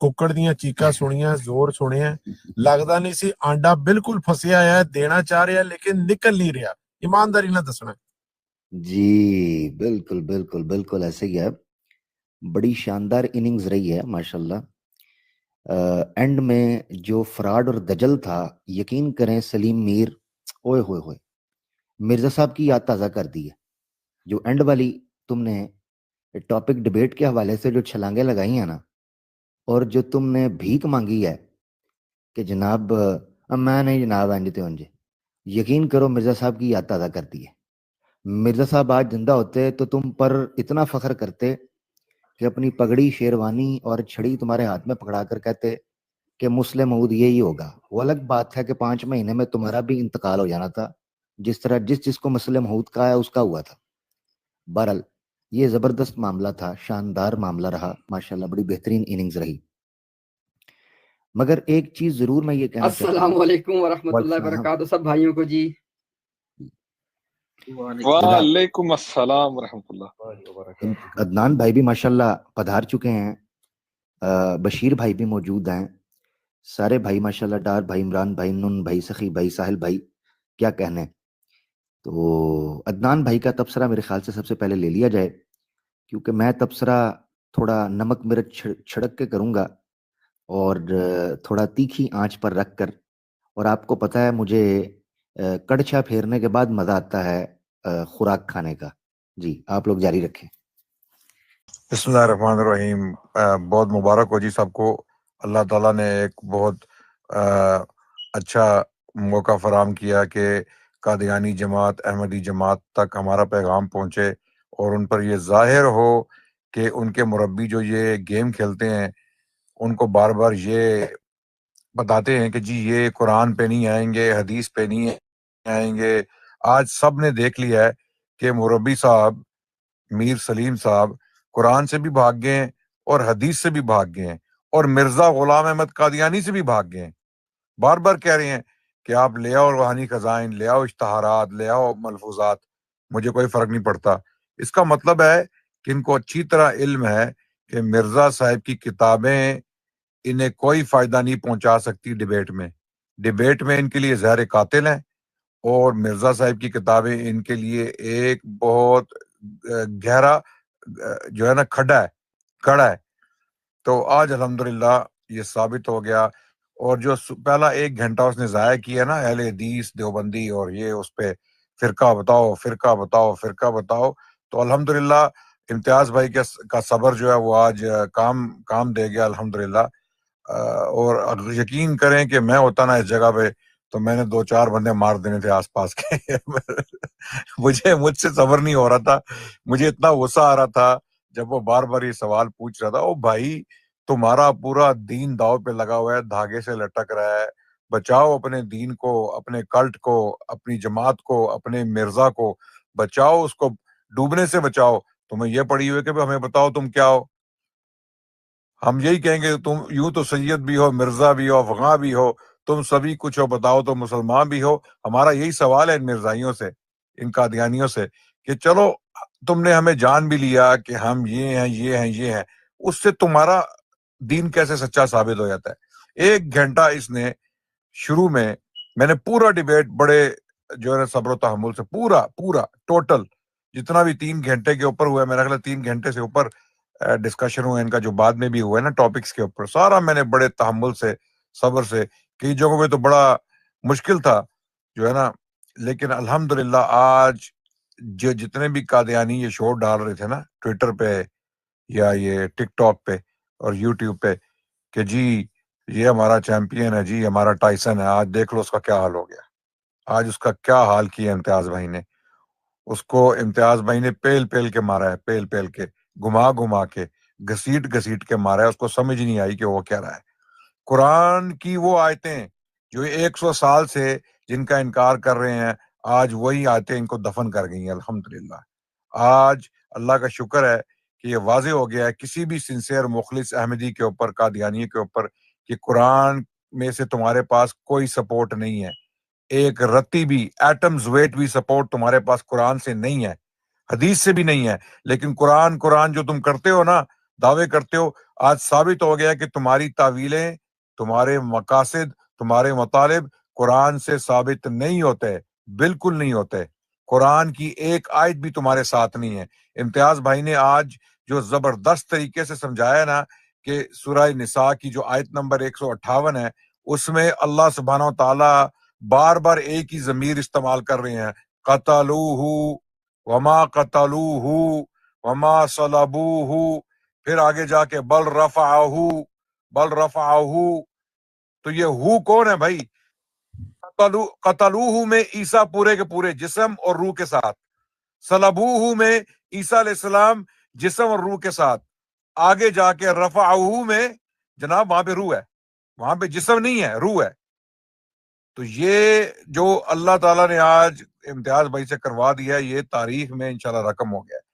ਕੁੱਕੜ ਦੀਆਂ ਚੀਕਾਂ ਸੁਣੀਆਂ, ਜ਼ੋਰ ਸੁਣਿਆ, ਲੱਗਦਾ ਨਹੀਂ ਸੀ ਆਂਡਾ ਬਿਲਕੁਲ ਫਸਿਆ ਹੈ, ਦੇਣਾ ਚਾਹ ਰਿਹਾ ਲੇਕਿਨ ਨਿਕਲ نہیں ਰਿਹਾ. ایمانداری نہ دسنا. جی بالکل بالکل بالکل ایسے ہی ہے. بڑی شاندار اننگز رہی ہے ماشاءاللہ. اینڈ میں جو فراڈ اور دجل تھا، یقین کریں سلیم میر، اوئے ہوئے ہوئے، مرزا صاحب کی یاد تازہ کر دی ہے. جو اینڈ والی تم نے ٹاپک ڈبیٹ کے حوالے سے جو چھلانگیں لگائی ہیں نا، اور جو تم نے بھیک مانگی ہے کہ جناب میں نہیں جناب انجتے ہوں جی، یقین کرو مرزا صاحب کی یاد تازہ کر دی ہے. مرزا صاحب آج زندہ ہوتے تو تم پر اتنا فخر کرتے کہ اپنی پگڑی، شیروانی اور چھڑی تمہارے ہاتھ میں پکڑا کر کہتے کہ مسلم مود یہی ہوگا. وہ الگ بات ہے کہ 5 مہینے میں تمہارا بھی انتقال ہو جانا تھا، جس طرح جس کو مسلم مود کا ہے اس کا ہوا تھا. بہرحال یہ زبردست معاملہ تھا، شاندار معاملہ رہا ماشاءاللہ، بڑی بہترین اننگز رہی. مگر ایک چیز ضرور میں یہ کہنا چاہتا ہوں. السلام علیکم ورحمۃ اللہ وبرکاتہ سب بھائیوں کو. جی وعلیکم السلام ورحمۃ اللہ. عدنان بھائی بھی ماشاءاللہ پدھار چکے ہیں، بشیر بھائی بھی موجود ہیں، سارے بھائی ماشاءاللہ، ڈار بھائی، عمران بھائی، نن بھائی، سخی بھائی، ساحل بھائی، کیا کہنے. تو عدنان بھائی کا تبصرہ میرے خیال سے سب سے پہلے لے لیا جائے، کیونکہ میں تبصرہ تھوڑا نمک مرچ چھڑک کے کروں گا اور تھوڑا تیکھی آنچ پر رکھ کر. اور آپ کو پتہ ہے مجھے کڑچھا پھیرنے کے بعد مزہ آتا ہے خوراک کھانے کا. جی آپ لوگ جاری رکھیں. بسم اللہ الرحمن الرحیم. بہت مبارک ہو جی سب کو. اللہ تعالیٰ نے ایک بہت اچھا موقع فراہم کیا کہ قادیانی جماعت، احمدی جماعت تک ہمارا پیغام پہنچے اور ان پر یہ ظاہر ہو کہ ان کے مربی جو یہ گیم کھیلتے ہیں ان کو بار بار یہ بتاتے ہیں کہ جی یہ قرآن پہ نہیں آئیں گے، حدیث پہ نہیں آئیں گے. آج سب نے دیکھ لیا ہے کہ مربی صاحب میر سلیم صاحب قرآن سے بھی بھاگ گئے ہیں اور حدیث سے بھی بھاگ گئے ہیں اور مرزا غلام احمد قادیانی سے بھی بھاگ گئے ہیں. بار بار کہہ رہے ہیں کہ آپ لے آؤ روحانی خزائن، لے آؤ اشتہارات، لے آؤ ملفوظات، مجھے کوئی فرق نہیں پڑتا. اس کا مطلب ہے کہ ان کو اچھی طرح علم ہے کہ مرزا صاحب کی کتابیں انہیں کوئی فائدہ نہیں پہنچا سکتی ڈیبیٹ میں. ڈیبیٹ میں ان کے لیے زہر قاتل ہیں اور مرزا صاحب کی کتابیں ان کے لیے ایک بہت گہرا جو ہے نا کھڑا ہے. تو آج الحمدللہ یہ ثابت ہو گیا. اور جو پہلا 1 گھنٹہ اس نے ضائع کیا نا اہل حدیث دیوبندی اور یہ اس پہ فرقہ بتاؤ فرقہ بتاؤ فرقہ بتاؤ، تو الحمدللہ امتیاز بھائی کا صبر جو ہے وہ آج کام دے گیا الحمدللہ. اور یقین کریں کہ میں ہوتا نا اس جگہ پہ تو میں نے 2-4 بندے مار دینے تھے آس پاس کے. مجھ سے صبر نہیں ہو رہا تھا. مجھے اتنا غصہ آ رہا تھا جب وہ بار بار یہ سوال پوچھ رہا تھا. او بھائی تمہارا پورا دین داؤ پہ لگا ہوا ہے، دھاگے سے لٹک رہا ہے. بچاؤ اپنے دین کو، اپنے کلٹ کو، اپنی جماعت کو، اپنے مرزا کو بچاؤ، اس کو ڈوبنے سے بچاؤ. تمہیں یہ پڑی ہوئی کہ ہمیں بتاؤ تم کیا ہو. ہم یہی کہیں گے تم یوں تو سید بھی ہو، مرزا بھی ہو، افغاں بھی ہو، تم سبھی کچھ ہو، بتاؤ تو مسلمان بھی ہو. ہمارا یہی سوال ہے ان مرزائیوں سے، ان قادیانیوں سے، کہ چلو تم نے ہمیں جان بھی لیا کہ ہم یہ ہیں یہ ہیں یہ ہیں، اس سے تمہارا دین کیسے سچا ثابت ہو جاتا ہے؟ 1 گھنٹہ اس نے شروع میں نے پورا ڈیبیٹ بڑے جو ہے صبر و تحمل سے پورا ٹوٹل جتنا بھی 3 گھنٹے کے اوپر ہوا ہے، میرا خیال 3 گھنٹے سے اوپر ڈسکشن ہوا ان کا، جو بعد میں بھی ہوا ہے نا ٹاپکس کے اوپر، سارا میں نے بڑے تحمل سے، صبر سے، کئی جگہوں پہ تو بڑا مشکل تھا جو ہے نا. لیکن الحمدللہ آج جو جتنے بھی قادیانی یہ شو ڈال رہے تھے نا ٹویٹر پہ یا یہ ٹک ٹاک پہ اور یوٹیوب پہ کہ جی یہ ہمارا چیمپئن ہے، جی ہمارا ٹائسن ہے، آج دیکھ لو اس کا کیا حال ہو گیا. آج اس کا کیا حال کیا امتیاز بھائی نے. اس کو امتیاز بھائی نے پیل کے مارا ہے، پیل کے، گھما کے، گھسیٹ کے مارا ہے. اس کو سمجھ نہیں آئی کہ وہ کہہ رہا ہے. قرآن کی وہ آیتیں جو 100 سال سے جن کا انکار کر رہے ہیں، آج وہی آیتیں ان کو دفن کر گئی ہیں الحمدللہ. آج اللہ کا شکر ہے کہ یہ واضح ہو گیا ہے کسی بھی سنسیئر مخلص احمدی کے اوپر، قادیانی کے اوپر، کہ قرآن میں سے تمہارے پاس کوئی سپورٹ نہیں ہے. ایک رتی بھی ایٹمز ویٹ بھی سپورٹ تمہارے پاس قرآن سے نہیں ہے، حدیث سے بھی نہیں ہے. لیکن قرآن جو تم کرتے ہو نا دعوے کرتے ہو، آج ثابت ہو گیا کہ تمہاری تعویلیں، تمہارے مقاصد، تمہارے مطالب قرآن سے ثابت نہیں ہوتے، بالکل نہیں ہوتے۔ قرآن کی ایک آیت بھی تمہارے ساتھ نہیں ہے۔ امتیاز بھائی نے آج جو زبردست طریقے سے سمجھایا نا کہ سورہ نساء کی جو آیت نمبر 158 ہے، اس میں اللہ سبحانہ و تعالیٰ بار بار ایک ہی ضمیر استعمال کر رہے ہیں، قتلوہ وما قتلوہ وما صلبوہ، پھر آگے جا کے بل رفعہ، تو یہ ہو کون ہے بھائی؟ قتلوہ میں عیسیٰ پورے کے پورے جسم اور روح کے ساتھ، صلبوہ میں عیسیٰ علیہ السلام جسم اور روح کے ساتھ، آگے جا کے رفعہ میں جناب وہاں پہ روح ہے، وہاں پہ جسم نہیں ہے، روح ہے۔ تو یہ جو اللہ تعالیٰ نے آج امتیاز بھائی سے کروا دیا ہے، یہ تاریخ میں انشاءاللہ رقم ہو گیا ہے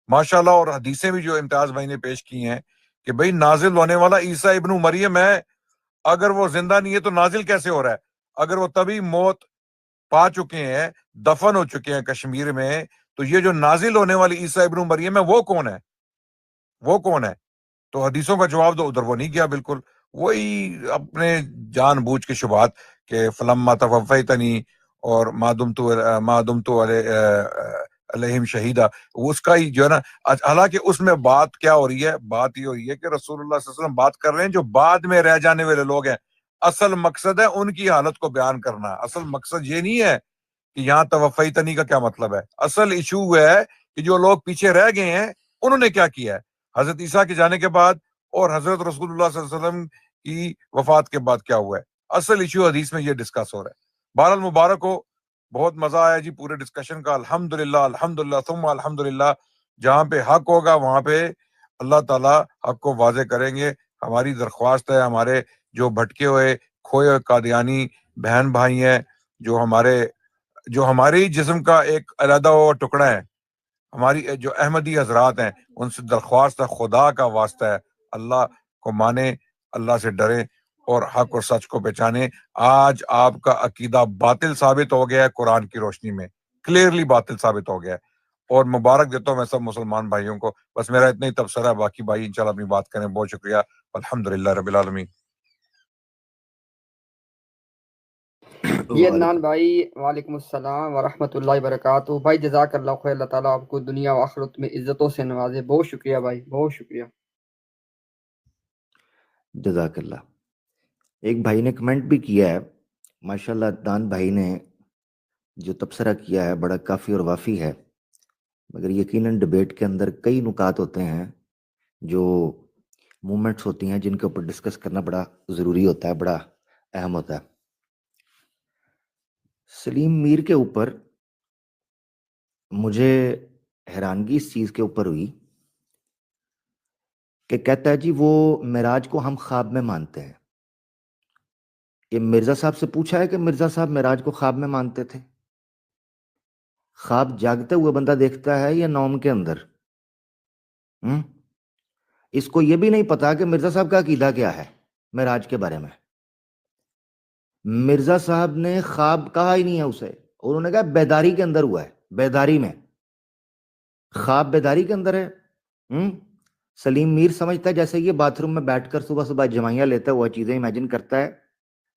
ماشاءاللہ۔ اور حدیثیں بھی جو امتیاز بھائی نے پیش کی ہیں کہ بھئی نازل ہونے والا عیسیٰ ابن مریم ہے، اگر وہ زندہ نہیں ہے تو نازل کیسے ہو رہا ہے؟ اگر وہ تبھی موت پا چکے ہیں، دفن ہو چکے ہیں کشمیر میں، تو یہ جو نازل ہونے والی عیسیٰ ابن مریم ہے وہ کون ہے؟ وہ کون ہے؟ تو حدیثوں کا جواب تو ادھر وہ نہیں کیا، بالکل وہی اپنے جان بوجھ کے شبہات کہ فلما توفیتنی اور ما دمت علیہم شہیدہ، اس کا ہی جو ہے نا، حالانکہ اس میں بات کیا ہو رہی ہے؟ بات یہ ہو رہی ہے کہ رسول اللہ صلی اللہ علیہ وسلم بات کر رہے ہیں جو بعد میں رہ جانے والے لوگ ہیں، اصل مقصد ہے ان کی حالت کو بیان کرنا۔ اصل مقصد یہ نہیں ہے کہ یہاں توفیتنی کا کیا مطلب ہے، اصل ایشو ہے کہ جو لوگ پیچھے رہ گئے ہیں انہوں نے کیا کیا ہے حضرت عیسیٰ کے جانے کے بعد، اور حضرت رسول اللہ صلی اللہ علیہ وسلم کی وفات کے بعد کیا ہوا ہے۔ اصل ایشو حدیث میں یہ ڈسکس ہو رہا ہے۔ بہرحال مبارک ہو، بہت مزہ آیا جی پورے ڈسکشن کا، الحمدللہ ثم الحمدللہ۔ جہاں پہ حق ہوگا وہاں پہ اللہ تعالیٰ حق کو واضح کریں گے۔ ہماری درخواست ہے، ہمارے جو بھٹکے ہوئے کھوئے ہوئے قادیانی بہن بھائی ہیں، جو ہمارے جسم کا ایک علیحدہ ہوا ٹکڑا ہے، ہماری جو احمدی حضرات ہیں، ان سے درخواست ہے، خدا کا واسطہ ہے، اللہ کو مانے، اللہ سے ڈریں اور حق اور سچ کو پہچانے۔ آج آپ کا عقیدہ باطل ثابت ہو گیا ہے، قرآن کی روشنی میں کلیئرلی باطل ثابت ہو گیا ہے، اور مبارک دیتا ہوں میں سب مسلمان بھائیوں کو۔ بس میرا اتنا ہی تبصرہ ہے، باقی بھائی انشاءاللہ اپنی بات کریں۔ بہت شکریہ، الحمدللہ رب العالمین۔ جی عدنان بھائی، وعلیکم السلام ورحمۃ اللہ وبرکاتہ۔ بھائی جزاک اللہ خیر، اللہ تعالیٰ آپ کو دنیا و آخرت میں عزتوں سے نوازے۔ بہت شکریہ بھائی، بہت شکریہ۔ جزاک اللہ۔ ایک بھائی نے کمنٹ بھی کیا ہے، ماشاءاللہ عدنان بھائی نے جو تبصرہ کیا ہے بڑا کافی اور وافی ہے، مگر یقیناً ڈبیٹ کے اندر کئی نکات ہوتے ہیں جو مومنٹس ہوتی ہیں جن کے اوپر ڈسکس کرنا بڑا ضروری ہوتا ہے، بڑا اہم ہوتا ہے۔ سلیم میر کے اوپر مجھے حیرانگی اس چیز کے اوپر ہوئی کہ کہتا ہے جی وہ معراج کو ہم خواب میں مانتے ہیں۔ یہ مرزا صاحب سے پوچھا ہے کہ مرزا صاحب معراج کو خواب میں مانتے تھے؟ خواب جاگتے ہوئے بندہ دیکھتا ہے یا نوم کے اندر؟ اس کو یہ بھی نہیں پتا کہ مرزا صاحب کا عقیدہ کیا ہے معراج کے بارے میں۔ مرزا صاحب نے خواب کہا ہی نہیں ہے اسے، انہوں نے کہا بیداری کے اندر ہوا ہے، بیداری میں۔ خواب بیداری کے اندر ہے۔ سلیم میر سمجھتا ہے جیسے یہ باتھ روم میں بیٹھ کر صبح صبح جمائیاں لیتا ہے، وہ چیزیں امیجن کرتا ہے۔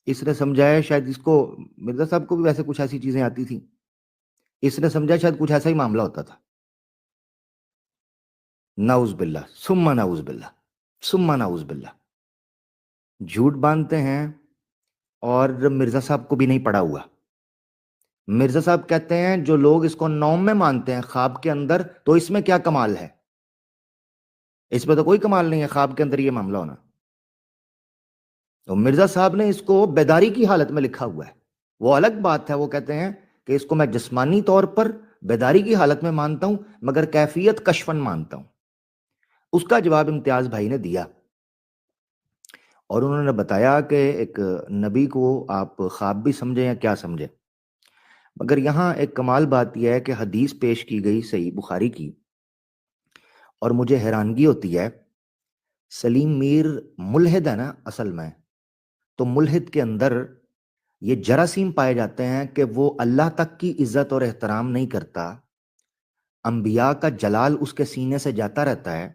اس نے سمجھایا شاید اس کو، مرزا صاحب کو بھی ویسے کچھ ایسی چیزیں آتی تھیں، اس نے سمجھا شاید کچھ ایسا ہی معاملہ ہوتا تھا۔ نعوذ باللہ ثم نعوذ باللہ ثم نعوذ باللہ۔ جھوٹ باندھتے ہیں اور مرزا صاحب کو بھی نہیں پڑا ہوا۔ مرزا صاحب کہتے ہیں جو لوگ اس کو نوم میں مانتے ہیں خواب کے اندر، تو اس میں کیا کمال ہے؟ اس میں تو کوئی کمال نہیں ہے خواب کے اندر یہ معاملہ ہونا۔ تو مرزا صاحب نے اس کو بیداری کی حالت میں لکھا ہوا ہے، وہ الگ بات ہے۔ وہ کہتے ہیں کہ اس کو میں جسمانی طور پر بیداری کی حالت میں مانتا ہوں، مگر کیفیت کشفن مانتا ہوں۔ اس کا جواب امتیاز بھائی نے دیا، اور انہوں نے بتایا کہ ایک نبی کو آپ خواب بھی سمجھیں یا کیا سمجھیں، مگر یہاں ایک کمال بات یہ ہے کہ حدیث پیش کی گئی صحیح بخاری کی، اور مجھے حیرانگی ہوتی ہے، سلیم میر ملحد ہے نا اصل میں، تو ملحد کے اندر یہ جراثیم پائے جاتے ہیں کہ وہ اللہ تک کی عزت اور احترام نہیں کرتا، انبیاء کا جلال اس کے سینے سے جاتا رہتا ہے،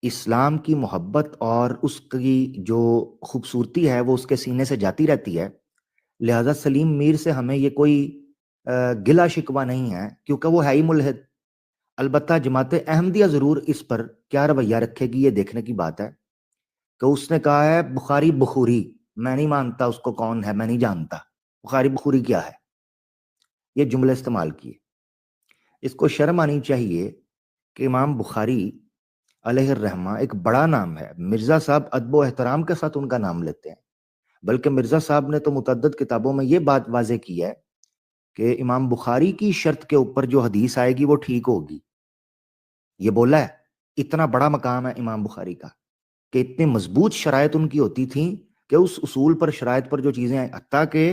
اسلام کی محبت اور اس کی جو خوبصورتی ہے وہ اس کے سینے سے جاتی رہتی ہے. لہذا سلیم میر سے ہمیں یہ کوئی گلا شکوہ نہیں ہے کیونکہ وہ ہے ہی ملحد. البتہ جماعت احمدیہ ضرور اس پر کیا رویہ رکھے گی یہ دیکھنے کی بات ہے کہ اس نے کہا ہے بخاری بخوری، میں نہیں مانتا اس کو کون ہے، میں نہیں جانتا بخاری بخوری کیا ہے، یہ جملے استعمال کیے. اس کو شرم آنی چاہیے کہ امام بخاری علیہ الرحمہ ایک بڑا نام ہے. مرزا صاحب ادب و احترام کے ساتھ ان کا نام لیتے ہیں، بلکہ مرزا صاحب نے تو متعدد کتابوں میں یہ بات واضح کی ہے کہ امام بخاری کی شرط کے اوپر جو حدیث آئے گی وہ ٹھیک ہوگی. یہ بولا ہے. اتنا بڑا مقام ہے امام بخاری کا کہ اتنے مضبوط شرائط ان کی ہوتی تھیں کہ اس اصول پر شرائط پر جو چیزیں آئیں، حتیٰ کہ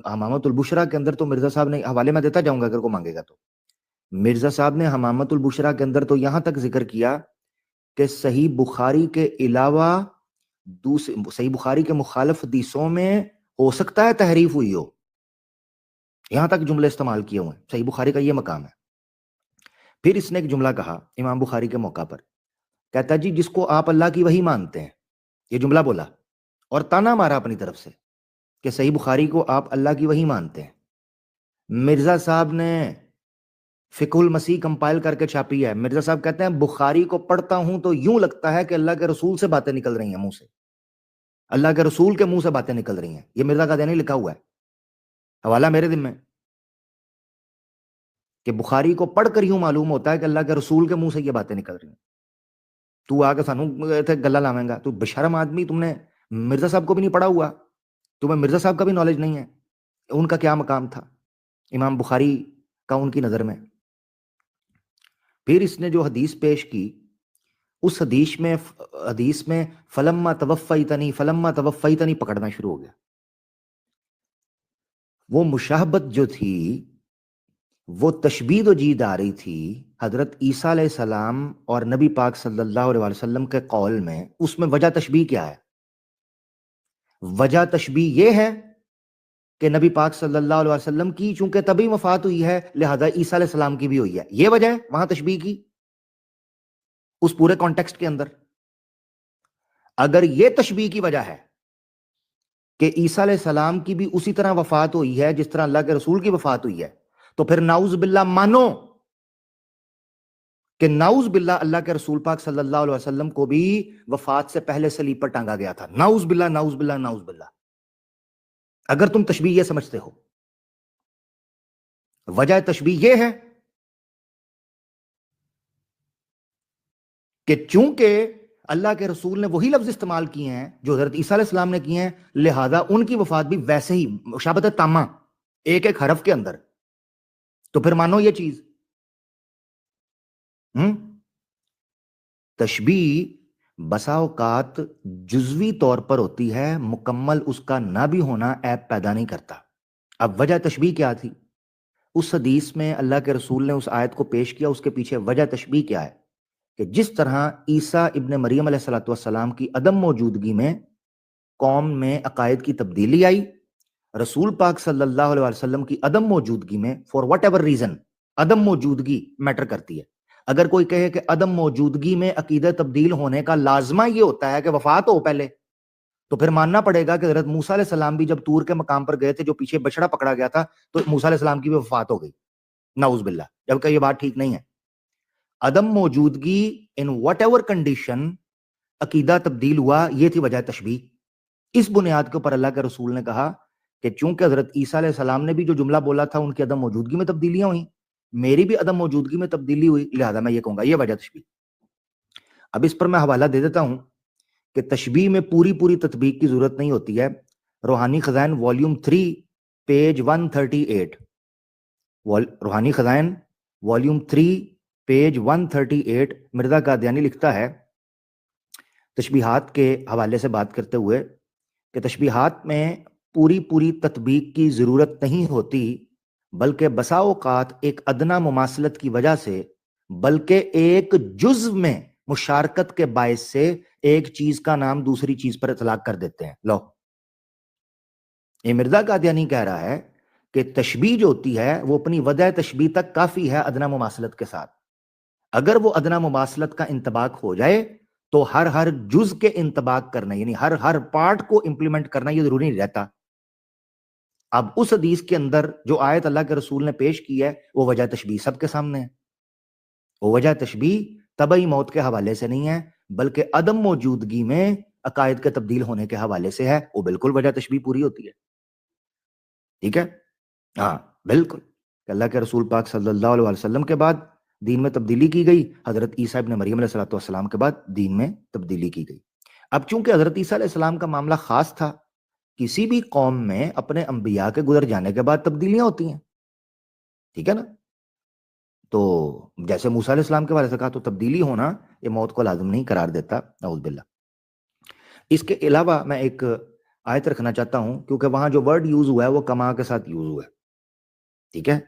حمامت البشرا کے اندر تو مرزا صاحب نے، حوالے میں دیتا جاؤں گا اگر کو مانگے گا تو، مرزا صاحب نے حمامت البشرا کے اندر تو یہاں تک ذکر کیا کہ صحیح بخاری کے علاوہ صحیح بخاری کے مخالف حدیثوں میں ہو سکتا ہے تحریف ہوئی ہو. یہاں تک جملے استعمال کیے ہوئے ہیں. صحیح بخاری کا یہ مقام ہے. پھر اس نے ایک جملہ کہا امام بخاری کے موقع پر، کہتا جی جس کو آپ اللہ کی وحی مانتے ہیں، یہ جملہ بولا اور تانا مارا اپنی طرف سے کہ صحیح بخاری کو آپ اللہ کی وحی مانتے ہیں. مرزا صاحب نے فقہ المسیح کمپائل کر کے چھاپی ہے. مرزا صاحب کہتے ہیں بخاری کو پڑھتا ہوں تو یوں لگتا ہے کہ اللہ کے رسول سے باتیں نکل رہی ہیں منہ سے، اللہ کے رسول کے منہ سے باتیں نکل رہی ہیں. یہ مرزا قادیانی لکھا ہوا ہے، حوالہ میرے ذمہ، کہ بخاری کو پڑھ کر یوں معلوم ہوتا ہے کہ اللہ کے رسول کے منہ سے یہ باتیں نکل رہی ہیں. تو آ کے سانو گلا لاویں گا، تو بشرم آدمی، تم نے مرزا صاحب کو بھی نہیں پڑھا ہوا، تمہیں مرزا صاحب کا بھی نالج نہیں ہے ان کا کیا مقام تھا امام بخاری کا ان کی نظر میں. پھر اس نے جو حدیث پیش کی، اس حدیث میں فلما توفیتنی پکڑنا شروع ہو گیا. وہ مشابہت جو تھی، وہ تشبیہ و جید آ رہی تھی حضرت عیسیٰ علیہ السلام اور نبی پاک صلی اللہ علیہ وسلم کے قول میں. اس میں وجہ تشبیہ کیا ہے؟ وجہ تشبیہ یہ ہے کہ نبی پاک صلی اللہ علیہ وسلم کی چونکہ تبھی وفات ہوئی ہے لہذا عیسیٰ علیہ السلام کی بھی ہوئی ہے. یہ وجہ ہے وہاں تشبیہ کی اس پورے کانٹیکسٹ کے اندر. اگر یہ تشبیہ کی وجہ ہے کہ عیسیٰ علیہ السلام کی بھی اسی طرح وفات ہوئی ہے جس طرح اللہ کے رسول کی وفات ہوئی ہے، تو پھر نعوذ باللہ مانو کہ نعوذ باللہ اللہ کے رسول پاک صلی اللہ علیہ وسلم کو بھی وفات سے پہلے صلیب پر ٹانگا گیا تھا. نعوذ باللہ نعوذ باللہ نعوذ باللہ. اگر تم تشبیہ یہ سمجھتے ہو، وجہ تشبیہ یہ ہے کہ چونکہ اللہ کے رسول نے وہی لفظ استعمال کیے ہیں جو حضرت عیسیٰ علیہ السلام نے کیے ہیں، لہذا ان کی وفات بھی ویسے ہی مشابہت تامہ ایک ایک حرف کے اندر. تو پھر مانو یہ چیز. تشبیہ بسا اوقات جزوی طور پر ہوتی ہے، مکمل اس کا نہ بھی ہونا عیب پیدا نہیں کرتا. اب وجہ تشبیہ کیا تھی؟ اس حدیث میں اللہ کے رسول نے اس آیت کو پیش کیا، اس کے پیچھے وجہ تشبیہ کیا ہے کہ جس طرح عیسیٰ ابن مریم علیہ الصلوۃ والسلام کی عدم موجودگی میں قوم میں عقائد کی تبدیلی آئی، رسول پاک صلی اللہ علیہ وسلم کی عدم موجودگی میں فار واٹ ایور ریزن عدم موجودگی میٹر کرتی ہے. اگر کوئی کہے کہ عدم موجودگی میں عقیدہ تبدیل ہونے کا لازمہ یہ ہوتا ہے کہ وفات ہو پہلے، تو پھر ماننا پڑے گا کہ حضرت موسیٰ علیہ السلام بھی جب طور کے مقام پر گئے تھے جو پیچھے بچڑا پکڑا گیا تھا تو موسیٰ علیہ السلام کی بھی وفات ہو گئی. نعوذ باللہ. جبکہ یہ بات ٹھیک نہیں ہے. عدم موجودگی ان واٹ ایور کنڈیشن عقیدہ تبدیل ہوا، یہ تھی وجہ تشبیہ. اس بنیاد کے اوپر اللہ کے رسول نے کہا کہ چونکہ حضرت عیسیٰ علیہ السلام نے بھی جو جملہ بولا تھا ان کی عدم موجودگی میں تبدیلیاں ہوئیں، میری بھی عدم موجودگی میں تبدیلی ہوئی، لہذا میں یہ کہوں گا یہ وجہ تشبیہ. اب اس پر میں حوالہ دے دیتا ہوں کہ تشبیہ میں پوری تطبیق کی ضرورت نہیں ہوتی ہے. روحانی خزائن والیوم 3 پیج 138، روحانی خزائن والیوم 3 پیج 138، مرزا قادیانی لکھتا ہے تشبیہات کے حوالے سے بات کرتے ہوئے کہ تشبیہات میں پوری تطبیق کی ضرورت نہیں ہوتی، بلکہ بسا اوقات ایک ادنا مماثلت کی وجہ سے، بلکہ ایک جزو میں مشارکت کے باعث سے ایک چیز کا نام دوسری چیز پر اطلاق کر دیتے ہیں. لو، یہ مرزا قادیانی کہہ رہا ہے کہ تشبیہ جو ہوتی ہے وہ اپنی وجہ تشبیہ تک کافی ہے ادنا مماثلت کے ساتھ. اگر وہ ادنا مماثلت کا انطباق ہو جائے تو ہر جز کے انطباق کرنا، یعنی ہر پارٹ کو امپلیمنٹ کرنا یہ ضروری نہیں رہتا. اب اس حدیث کے اندر جو آیت اللہ کے رسول نے پیش کی ہے وہ وجہ تشبیہ سب کے سامنے ہے. وہ وجہ تشبیہ طبعی موت کے حوالے سے نہیں ہے، بلکہ عدم موجودگی میں عقائد کے تبدیل ہونے کے حوالے سے ہے. وہ بالکل وجہ تشبیہ پوری ہوتی ہے. ٹھیک ہے، ہاں بالکل. اللہ کے رسول پاک صلی اللہ علیہ وسلم کے بعد دین میں تبدیلی کی گئی، حضرت عیسیٰ ابن مریم علیہ السلام کے بعد دین میں تبدیلی کی گئی. اب چونکہ حضرت عیسیٰ علیہ السلام کا معاملہ خاص تھا، کسی بھی قوم میں اپنے انبیاء کے گزر جانے کے بعد تبدیلیاں ہوتی ہیں. ٹھیک ہے نا؟ تو جیسے موسیٰ علیہ السلام کے بارے سے کہا تو تبدیلی ہونا یہ موت کو لازم نہیں قرار دیتا، نعوذ باللہ. اس کے علاوہ میں ایک آیت رکھنا چاہتا ہوں، کیونکہ وہاں جو ورڈ یوز ہوا ہے وہ کما کے ساتھ یوز ہوا ہے. ٹھیک ہے،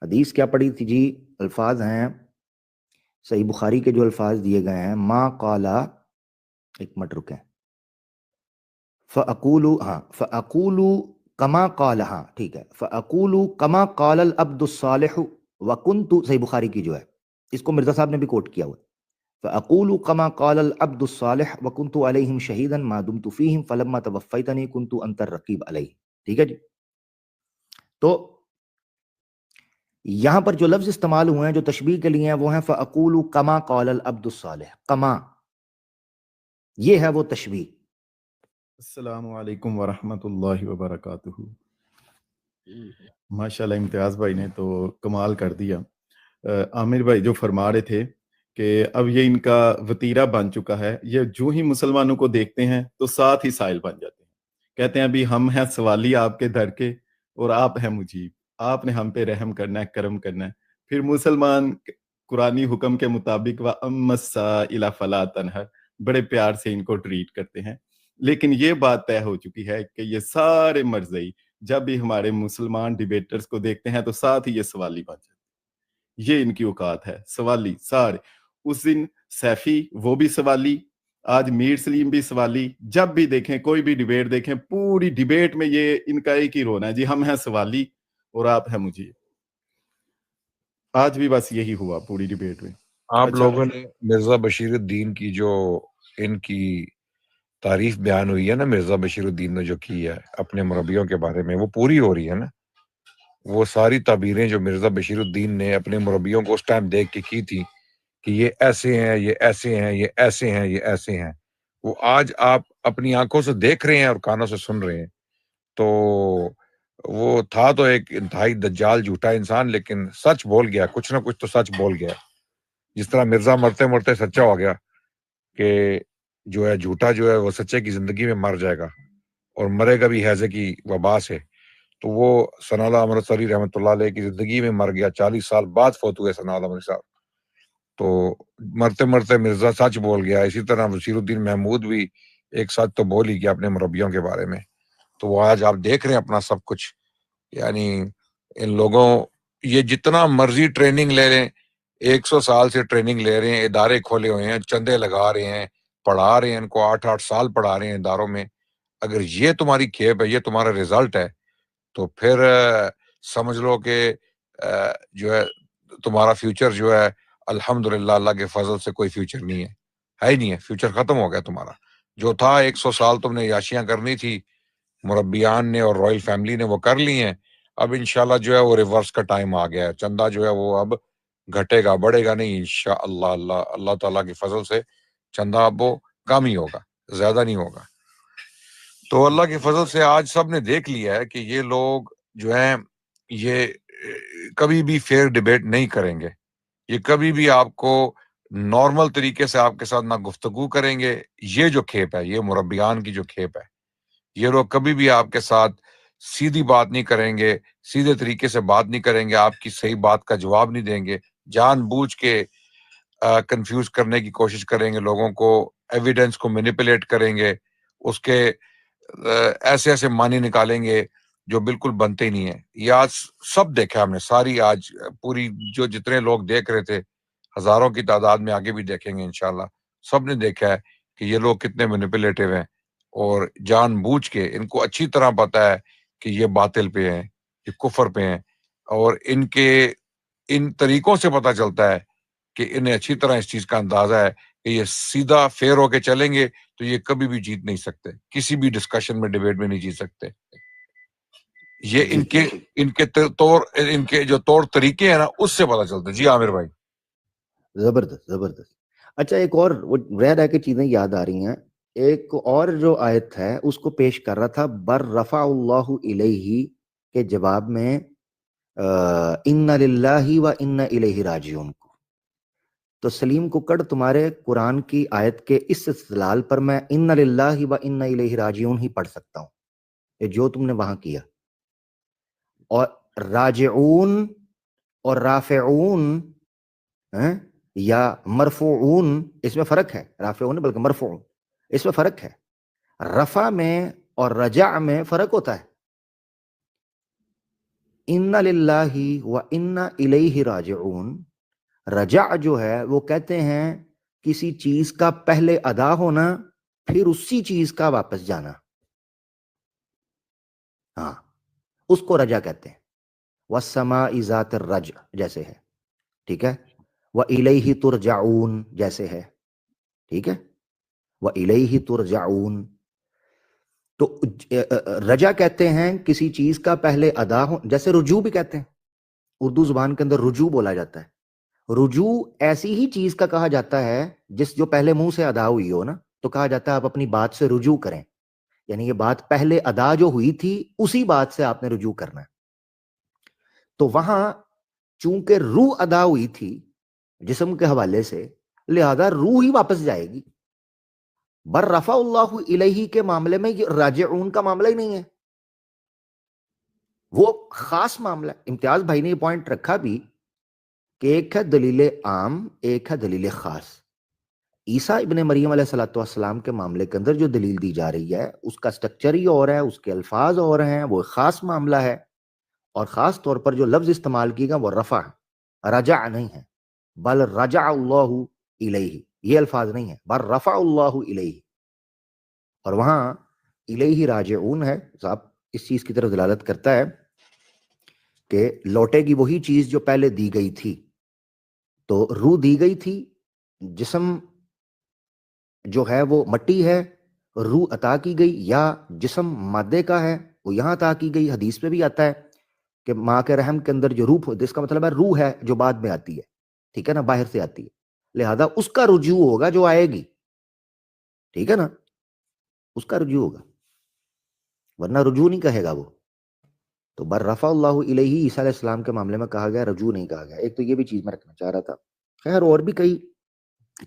حدیث کیا پڑھی تھی جی؟ الفاظ ہیں صحیح بخاری کے جو الفاظ دیے گئے ہیں، ما قالا، ایک منٹ رکیں، فَأَقُولُ کما قال، ہاں ٹھیک ہے، فَأَقُولُ کما قال العبد الصالح وَكُنْتُ، صحیح بخاری کی جو ہے، اس کو مرزا صاحب نے بھی کوٹ کیا ہوا ہے. فَأَقُولُ كَمَا قَالَ الْعَبْدُ الصَّالِحُ وَكُنْتُ عَلَيْهِمْ شَهِيدًا مَا دُمْتُ فِيهِمْ فَلَمَّا تَوَفَّيْتَنِي كُنْتُ أَنْتَ الرَّقِيبُ عَلَيْهِمْ. ٹھیک ہے جی. تو یہاں پر جو لفظ استعمال ہوئے ہیں جو تشبیہ کے لیے ہیں وہ ہیں فَأَقُولُ كَمَا قَالَ الْعَبْدُ الصَّالِحُ. کما یہ ہے وہ تشبیہ. السلام علیکم ورحمۃ اللہ وبرکاتہ. ماشاءاللہ امتیاز بھائی نے تو کمال کر دیا. عامر بھائی جو فرما رہے تھے کہ اب یہ ان کا وتیرہ بن چکا ہے، یہ جو ہی مسلمانوں کو دیکھتے ہیں تو ساتھ ہی سائل بن جاتے ہیں. کہتے ہیں ابھی ہم ہیں سوالی آپ کے در کے اور آپ ہیں مجیب، آپ نے ہم پہ رحم کرنا ہے، کرم کرنا ہے. پھر مسلمان قرآنی حکم کے مطابق وَأَمَّا السَّائِلَ فَلَا تَنْهَرْ بڑے پیار سے ان کو ٹریٹ کرتے ہیں. لیکن یہ بات طے ہو چکی ہے کہ یہ سارے مرزئی جب بھی ہمارے مسلمان ڈیبیٹرز کو دیکھتے ہیں تو ساتھ ہی یہ سوالی بن جاتے ہیں. یہ ان کی اوقات ہے، سوالی سارے. اس دن سیفی وہ بھی سوالی، آج میر سلیم بھی سوالی. جب بھی دیکھیں کوئی بھی ڈیبیٹ دیکھیں، پوری ڈیبیٹ میں یہ ان کا ایک ہی رونا ہے جی، ہم ہیں سوالی اور آپ ہیں مجھے. آج بھی بس یہی ہوا پوری ڈیبیٹ میں. آپ اچھا، لوگوں نے مرزا بشیر الدین کی جو ان کی تعریف بیان ہوئی ہے نا، مرزا بشیر الدین نے جو کی ہے اپنے مربیوں کے بارے میں، وہ پوری ہو رہی ہے نا. وہ ساری تعبیریں جو مرزا بشیر الدین نے اپنے مربیوں کو اس ٹائم دیکھ کے کی تھی کہ یہ ایسے ہیں، یہ ایسے ہیں، یہ ایسے ہیں، یہ ایسے ہیں، وہ آج آپ اپنی آنکھوں سے دیکھ رہے ہیں اور کانوں سے سن رہے ہیں. تو وہ تھا تو ایک انتہائی دجال جھوٹا انسان، لیکن سچ بول گیا، کچھ نہ کچھ تو سچ بول گیا. جس طرح مرزا مرتے مرتے سچا ہو گیا کہ جو ہے جھوٹا جو ہے وہ سچے کی زندگی میں مر جائے گا اور مرے گا بھی ہیضے کی وبا سے. تو وہ ثناء اللہ امرتسری رحمۃ اللہ علیہ کی زندگی میں مر گیا، 40 سال بعد فوت ہوئے ثناء اللہ امرتسری صاحب. تو مرتے مرتے مرزا سچ بول گیا. اسی طرح بشیر الدین محمود بھی ایک سچ تو بول ہی گیا اپنے مربیوں کے بارے میں. تو وہ آج آپ دیکھ رہے ہیں اپنا سب کچھ، یعنی ان لوگوں یہ جتنا مرضی ٹریننگ لے لیں، 100 سال سے ٹریننگ لے رہے ہیں، ادارے کھولے ہوئے ہیں، چندے لگا رہے ہیں، پڑھا رہے ہیں، ان کو 8 سال پڑھا رہے ہیں اداروں میں. اگر یہ تمہاری کھیپ ہے، یہ تمہارا رزلٹ ہے، تو پھر سمجھ لو کہ جو ہے تمہارا فیوچر جو ہے الحمدللہ اللہ کے فضل سے کوئی فیوچر نہیں ہے ہی نہیں ہے. فیوچر ختم ہو گیا تمہارا. جو تھا 100 سال تم نے یاشیاں کرنی تھی، مربیان نے اور رائل فیملی نے وہ کر لی ہیں. اب انشاءاللہ جو ہے وہ ریورس کا ٹائم آ گیا ہے. چندہ جو ہے وہ اب گھٹے گا، بڑھے گا نہیں انشاءاللہ. اللہ تعالیٰ کی فضل سے چندہ اب وہ کم ہی ہوگا، زیادہ نہیں ہوگا. تو اللہ کی فضل سے آج سب نے دیکھ لیا ہے کہ یہ لوگ جو ہیں یہ کبھی بھی فیئر ڈیبیٹ نہیں کریں گے. یہ کبھی بھی آپ کو نارمل طریقے سے آپ کے ساتھ نہ گفتگو کریں گے. یہ جو کھیپ ہے، یہ مربیان کی جو کھیپ ہے، یہ لوگ کبھی بھی آپ کے ساتھ سیدھی بات نہیں کریں گے، سیدھے طریقے سے بات نہیں کریں گے، آپ کی صحیح بات کا جواب نہیں دیں گے. جان بوجھ کے کنفیوز کرنے کی کوشش کریں گے لوگوں کو، ایویڈنس کو مینیپولیٹ کریں گے، اس کے ایسے ایسے معنی نکالیں گے جو بالکل بنتے ہی نہیں ہیں. یہ آج سب دیکھا ہم نے، ساری آج پوری جو جتنے لوگ دیکھ رہے تھے، ہزاروں کی تعداد میں آگے بھی دیکھیں گے انشاءاللہ، سب نے دیکھا ہے کہ یہ لوگ کتنے مینیپولیٹو ہیں اور جان بوجھ کے ان کو اچھی طرح پتا ہے کہ یہ باطل پہ ہیں، یہ کفر پہ ہیں. اور ان کے ان طریقوں سے پتہ چلتا ہے کہ انہیں اچھی طرح اس چیز کا اندازہ ہے کہ یہ سیدھا فیئر ہو کے چلیں گے تو یہ کبھی بھی جیت نہیں سکتے، کسی بھی ڈسکشن میں ڈیبیٹ میں نہیں جیت سکتے. یہ ان کے جو طور طریقے ہیں نا اس سے پتہ چلتا ہے. جی عامر بھائی. زبردست زبردست. اچھا ایک اور رہ کے چیزیں یاد آ رہی ہیں. ایک اور جو آیت ہے اس کو پیش کر رہا تھا بر رفع اللہ الیہ کے جواب میں ان للہ و ان الیہ راجعون کو. تو سلیم ککڑ تمہارے قرآن کی آیت کے اس استدلال پر میں ان للہ و ان الیہ راجعون ہی پڑھ سکتا ہوں، یہ جو تم نے وہاں کیا. اور راجعون اور رافعون یا مرفوعون اس میں فرق ہے. رافعون بلکہ مرفوعون اس میں فرق ہے. رفع میں اور رجع میں فرق ہوتا ہے. ان للہ و ان الیہ راجعون، رجع جو ہے وہ کہتے ہیں کسی چیز کا پہلے ادا ہونا پھر اسی چیز کا واپس جانا، ہاں اس کو رجع کہتے ہیں. والسماء ذات الرجع جیسے ہے، ٹھیک ہے. وَإِلَيْهِ تُرْجَعُونَ جیسے ہے، ٹھیک ہے. وَإِلَيْهِ تُرْجَعُونَ. تو رجع کہتے ہیں کسی چیز کا پہلے ادا ہو، جیسے رجوع بھی کہتے ہیں. اردو زبان کے اندر رجوع بولا جاتا ہے. رجوع ایسی ہی چیز کا کہا جاتا ہے جو پہلے منہ سے ادا ہوئی ہو نا، تو کہا جاتا ہے آپ اپنی بات سے رجوع کریں، یعنی یہ بات پہلے ادا جو ہوئی تھی اسی بات سے آپ نے رجوع کرنا ہے. تو وہاں چونکہ روح ادا ہوئی تھی جسم کے حوالے سے، لہذا روح ہی واپس جائے گی. بر رفع اللہ الیہ کے معاملے میں یہ راجعون کا معاملہ ہی نہیں ہے، وہ خاص معاملہ ہے. امتیاز بھائی نے یہ پوائنٹ رکھا بھی کہ ایک ہے دلیل عام، ایک ہے دلیل خاص. عیسیٰ ابن مریم علیہ الصلوۃ والسلام کے معاملے کے اندر جو دلیل دی جا رہی ہے اس کا سٹرکچر ہی اور ہے، اس کے الفاظ اور ہیں، وہ خاص معاملہ ہے. اور خاص طور پر جو لفظ استعمال کی گا وہ رفع، رجع نہیں ہے، بل رجع اللہ الیہ، یہ الفاظ نہیں ہے، بل رفع اللہ الیہ. اور وہاں الیہ راجعون ہے، صاحب اس چیز کی طرف دلالت کرتا ہے کہ لوٹے گی وہی چیز جو پہلے دی گئی تھی. تو روح دی گئی تھی، جسم جو ہے وہ مٹی ہے، روح عطا کی گئی، یا جسم مادے کا ہے وہ یہاں عطا کی گئی. حدیث میں بھی آتا ہے کہ ماں کے رحم کے اندر جو روح، جس کا مطلب ہے روح ہے جو بعد میں آتی ہے، ٹھیک ہے نا، باہر سے آتی ہے، لہذا اس کا رجوع ہوگا جو آئے گی، ٹھیک ہے نا، اس کا رجوع ہوگا، ورنہ رجوع نہیں کہے گا وہ. تو بر رفع اللہ الیہ عیسیٰ علیہ السلام کے معاملے میں کہا گیا، رجوع نہیں کہا گیا. ایک تو یہ بھی چیز میں رکھنا چاہ رہا تھا. خیر اور بھی کئی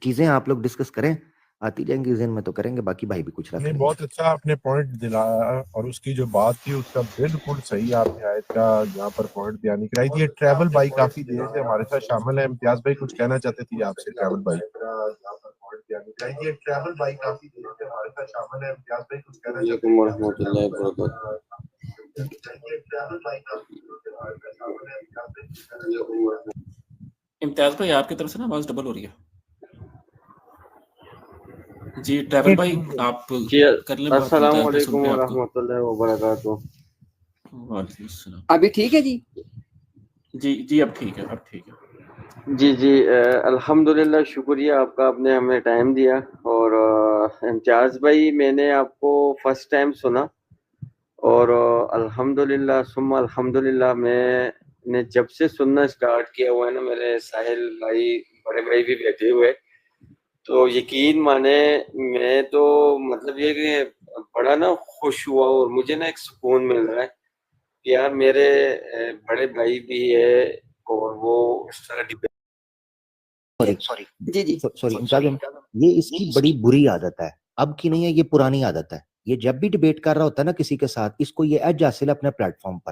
چیزیں آپ لوگ ڈسکس کریں، آتی جائیں گی ذہن میں تو کریں گے. باقی بھائی بھی کچھ رکھ نہیں، لیں گے. بہت اچھا آپ نے پوائنٹ دلایا، اور اس کی جو بات تھی اس کا بالکل صحیح آپ نے آیت کا یہاں پر پوائنٹ بیان کرائی تھی. یہ ٹریول بھائی کافی دیر سے ہمارے ساتھ شامل ہے. امتیاز بھائی کچھ کہنا چاہتے تھے آپ سے. ٹریول بھائی یہ ٹریول بھائی کافی دیر سے ہمارے ساتھ شامل ہے. امتیاز بھائی کچھ کہنا چاہتے وعلیکم ورحمۃ اللہ وبرکاتہ. امتیاز بھائی آپ کی طرف سے نا آواز ڈبل ہو رہی ہے. جی ٹریول بھائی آپ کر لیں بات. السلام علیکم ورحمۃ اللہ وبرکاتہ. وعلیکم السلام. ابھی ٹھیک ہے جی؟ جی اب ٹھیک ہے، اب ٹھیک ہے. جی الحمدللہ، شکریہ آپ کا، آپ نے ہمیں ٹائم دیا. اور امتیاز بھائی میں نے آپ کو فرسٹ ٹائم سنا، اور الحمدللہ ثم الحمدللہ میں نے جب سے سننا اسٹارٹ کیا ہوا ہے نا، میرے ساحل بھائی بڑے بھائی بھی بیٹھے ہوئے، تو یقین مانے میں تو مطلب یہ کہ بڑا نا خوش ہوا، اور مجھے نا ایک سکون مل رہا ہے کہ یار میرے بڑے بھائی بھی ہے اور وہ اس طرح یہ اس کی بڑی بری عادت ہے، اب کی نہیں ہے، یہ پرانی عادت ہے. یہ جب بھی ڈیبیٹ کر رہا ہوتا ہے نا کسی کے ساتھ، اس کو یہ ایج حاصل ہے اپنے پلیٹ فارم پر.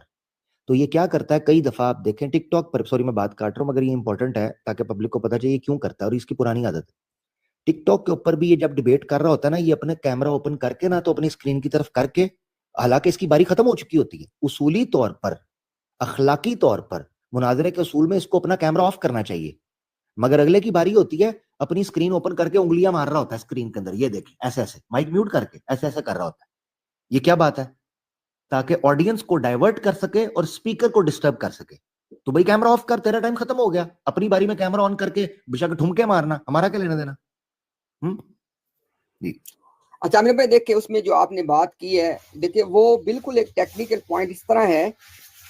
تو یہ کیا کرتا ہے، کئی دفعہ آپ دیکھیں ٹک ٹاک پر، سوری میں بات کاٹ رہا ہوں مگر یہ امپورٹنٹ ہے تاکہ پبلک کو پتا چاہیے کیوں کرتا ہے، اور اس کی پرانی عادت ہے. ٹک ٹاک کے اوپر بھی یہ جب ڈیبیٹ کر رہا ہوتا ہے نا، یہ اپنے کیمرہ اوپن کر کے نا، تو اپنی اسکرین کی طرف کر کے، حالانکہ اس کی باری ختم ہو چکی ہوتی ہے، اصولی طور پر اخلاقی طور پر مناظرے کے اصول میں اس کو اپنا کیمرہ آف کرنا چاہیے، مگر اگلے کی باری ہوتی ہے اپنی اسکرین اوپن کر کے انگلیاں مار رہا ہوتا ہے اسکرین کے اندر، یہ دیکھیں ایسے ایسے مائک میوٹ کر کے ایسے ایسے کر رہا ہوتا ہے. یہ کیا بات ہے؟ تاکہ آڈینس کو ڈائیورٹ کر سکے اور اسپیکر کو ڈسٹرب کر سکے. تو بھائی کیمرہ آف کر, تیرا ٹائم ختم ہو گیا, اپنی باری میں کیمرہ آن کر کے بشک ٹھمکے مارنا, ہمارا کیا لینا دینا. جی اچھا عامر بھائی دیکھیں اس میں جو آپ نے بات کی ہے, دیکھیں وہ بالکل ایک ٹیکنیکل پوائنٹ اس طرح ہے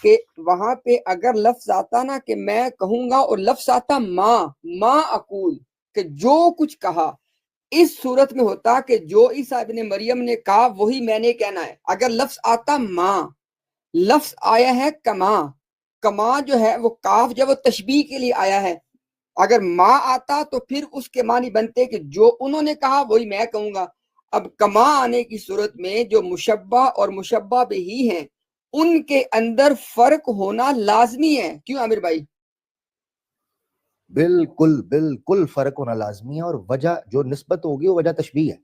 کہ وہاں پہ اگر لفظ آتا نا کہ میں کہوں گا, اور لفظ آتا ما اقول, کہ جو کچھ کہا, اس صورت میں ہوتا کہ جو عیسیٰ ابن مریم نے کہا وہی میں نے کہنا ہے. اگر لفظ آتا ما, لفظ آیا ہے کما, کما جو ہے وہ کاف جو وہ تشبیہ کے لیے آیا ہے. اگر ما آتا تو پھر اس کے معنی بنتے کہ جو انہوں نے کہا وہی میں کہوں گا. اب کما آنے کی صورت میں جو مشبہ اور مشبہ بھی ہیں ان کے اندر فرق ہونا لازمی ہے. کیوں عامر بھائی؟ بالکل بالکل فرق ہونا لازمی ہے, اور وجہ جو نسبت ہوگی وہ وجہ تشبیہ ہے.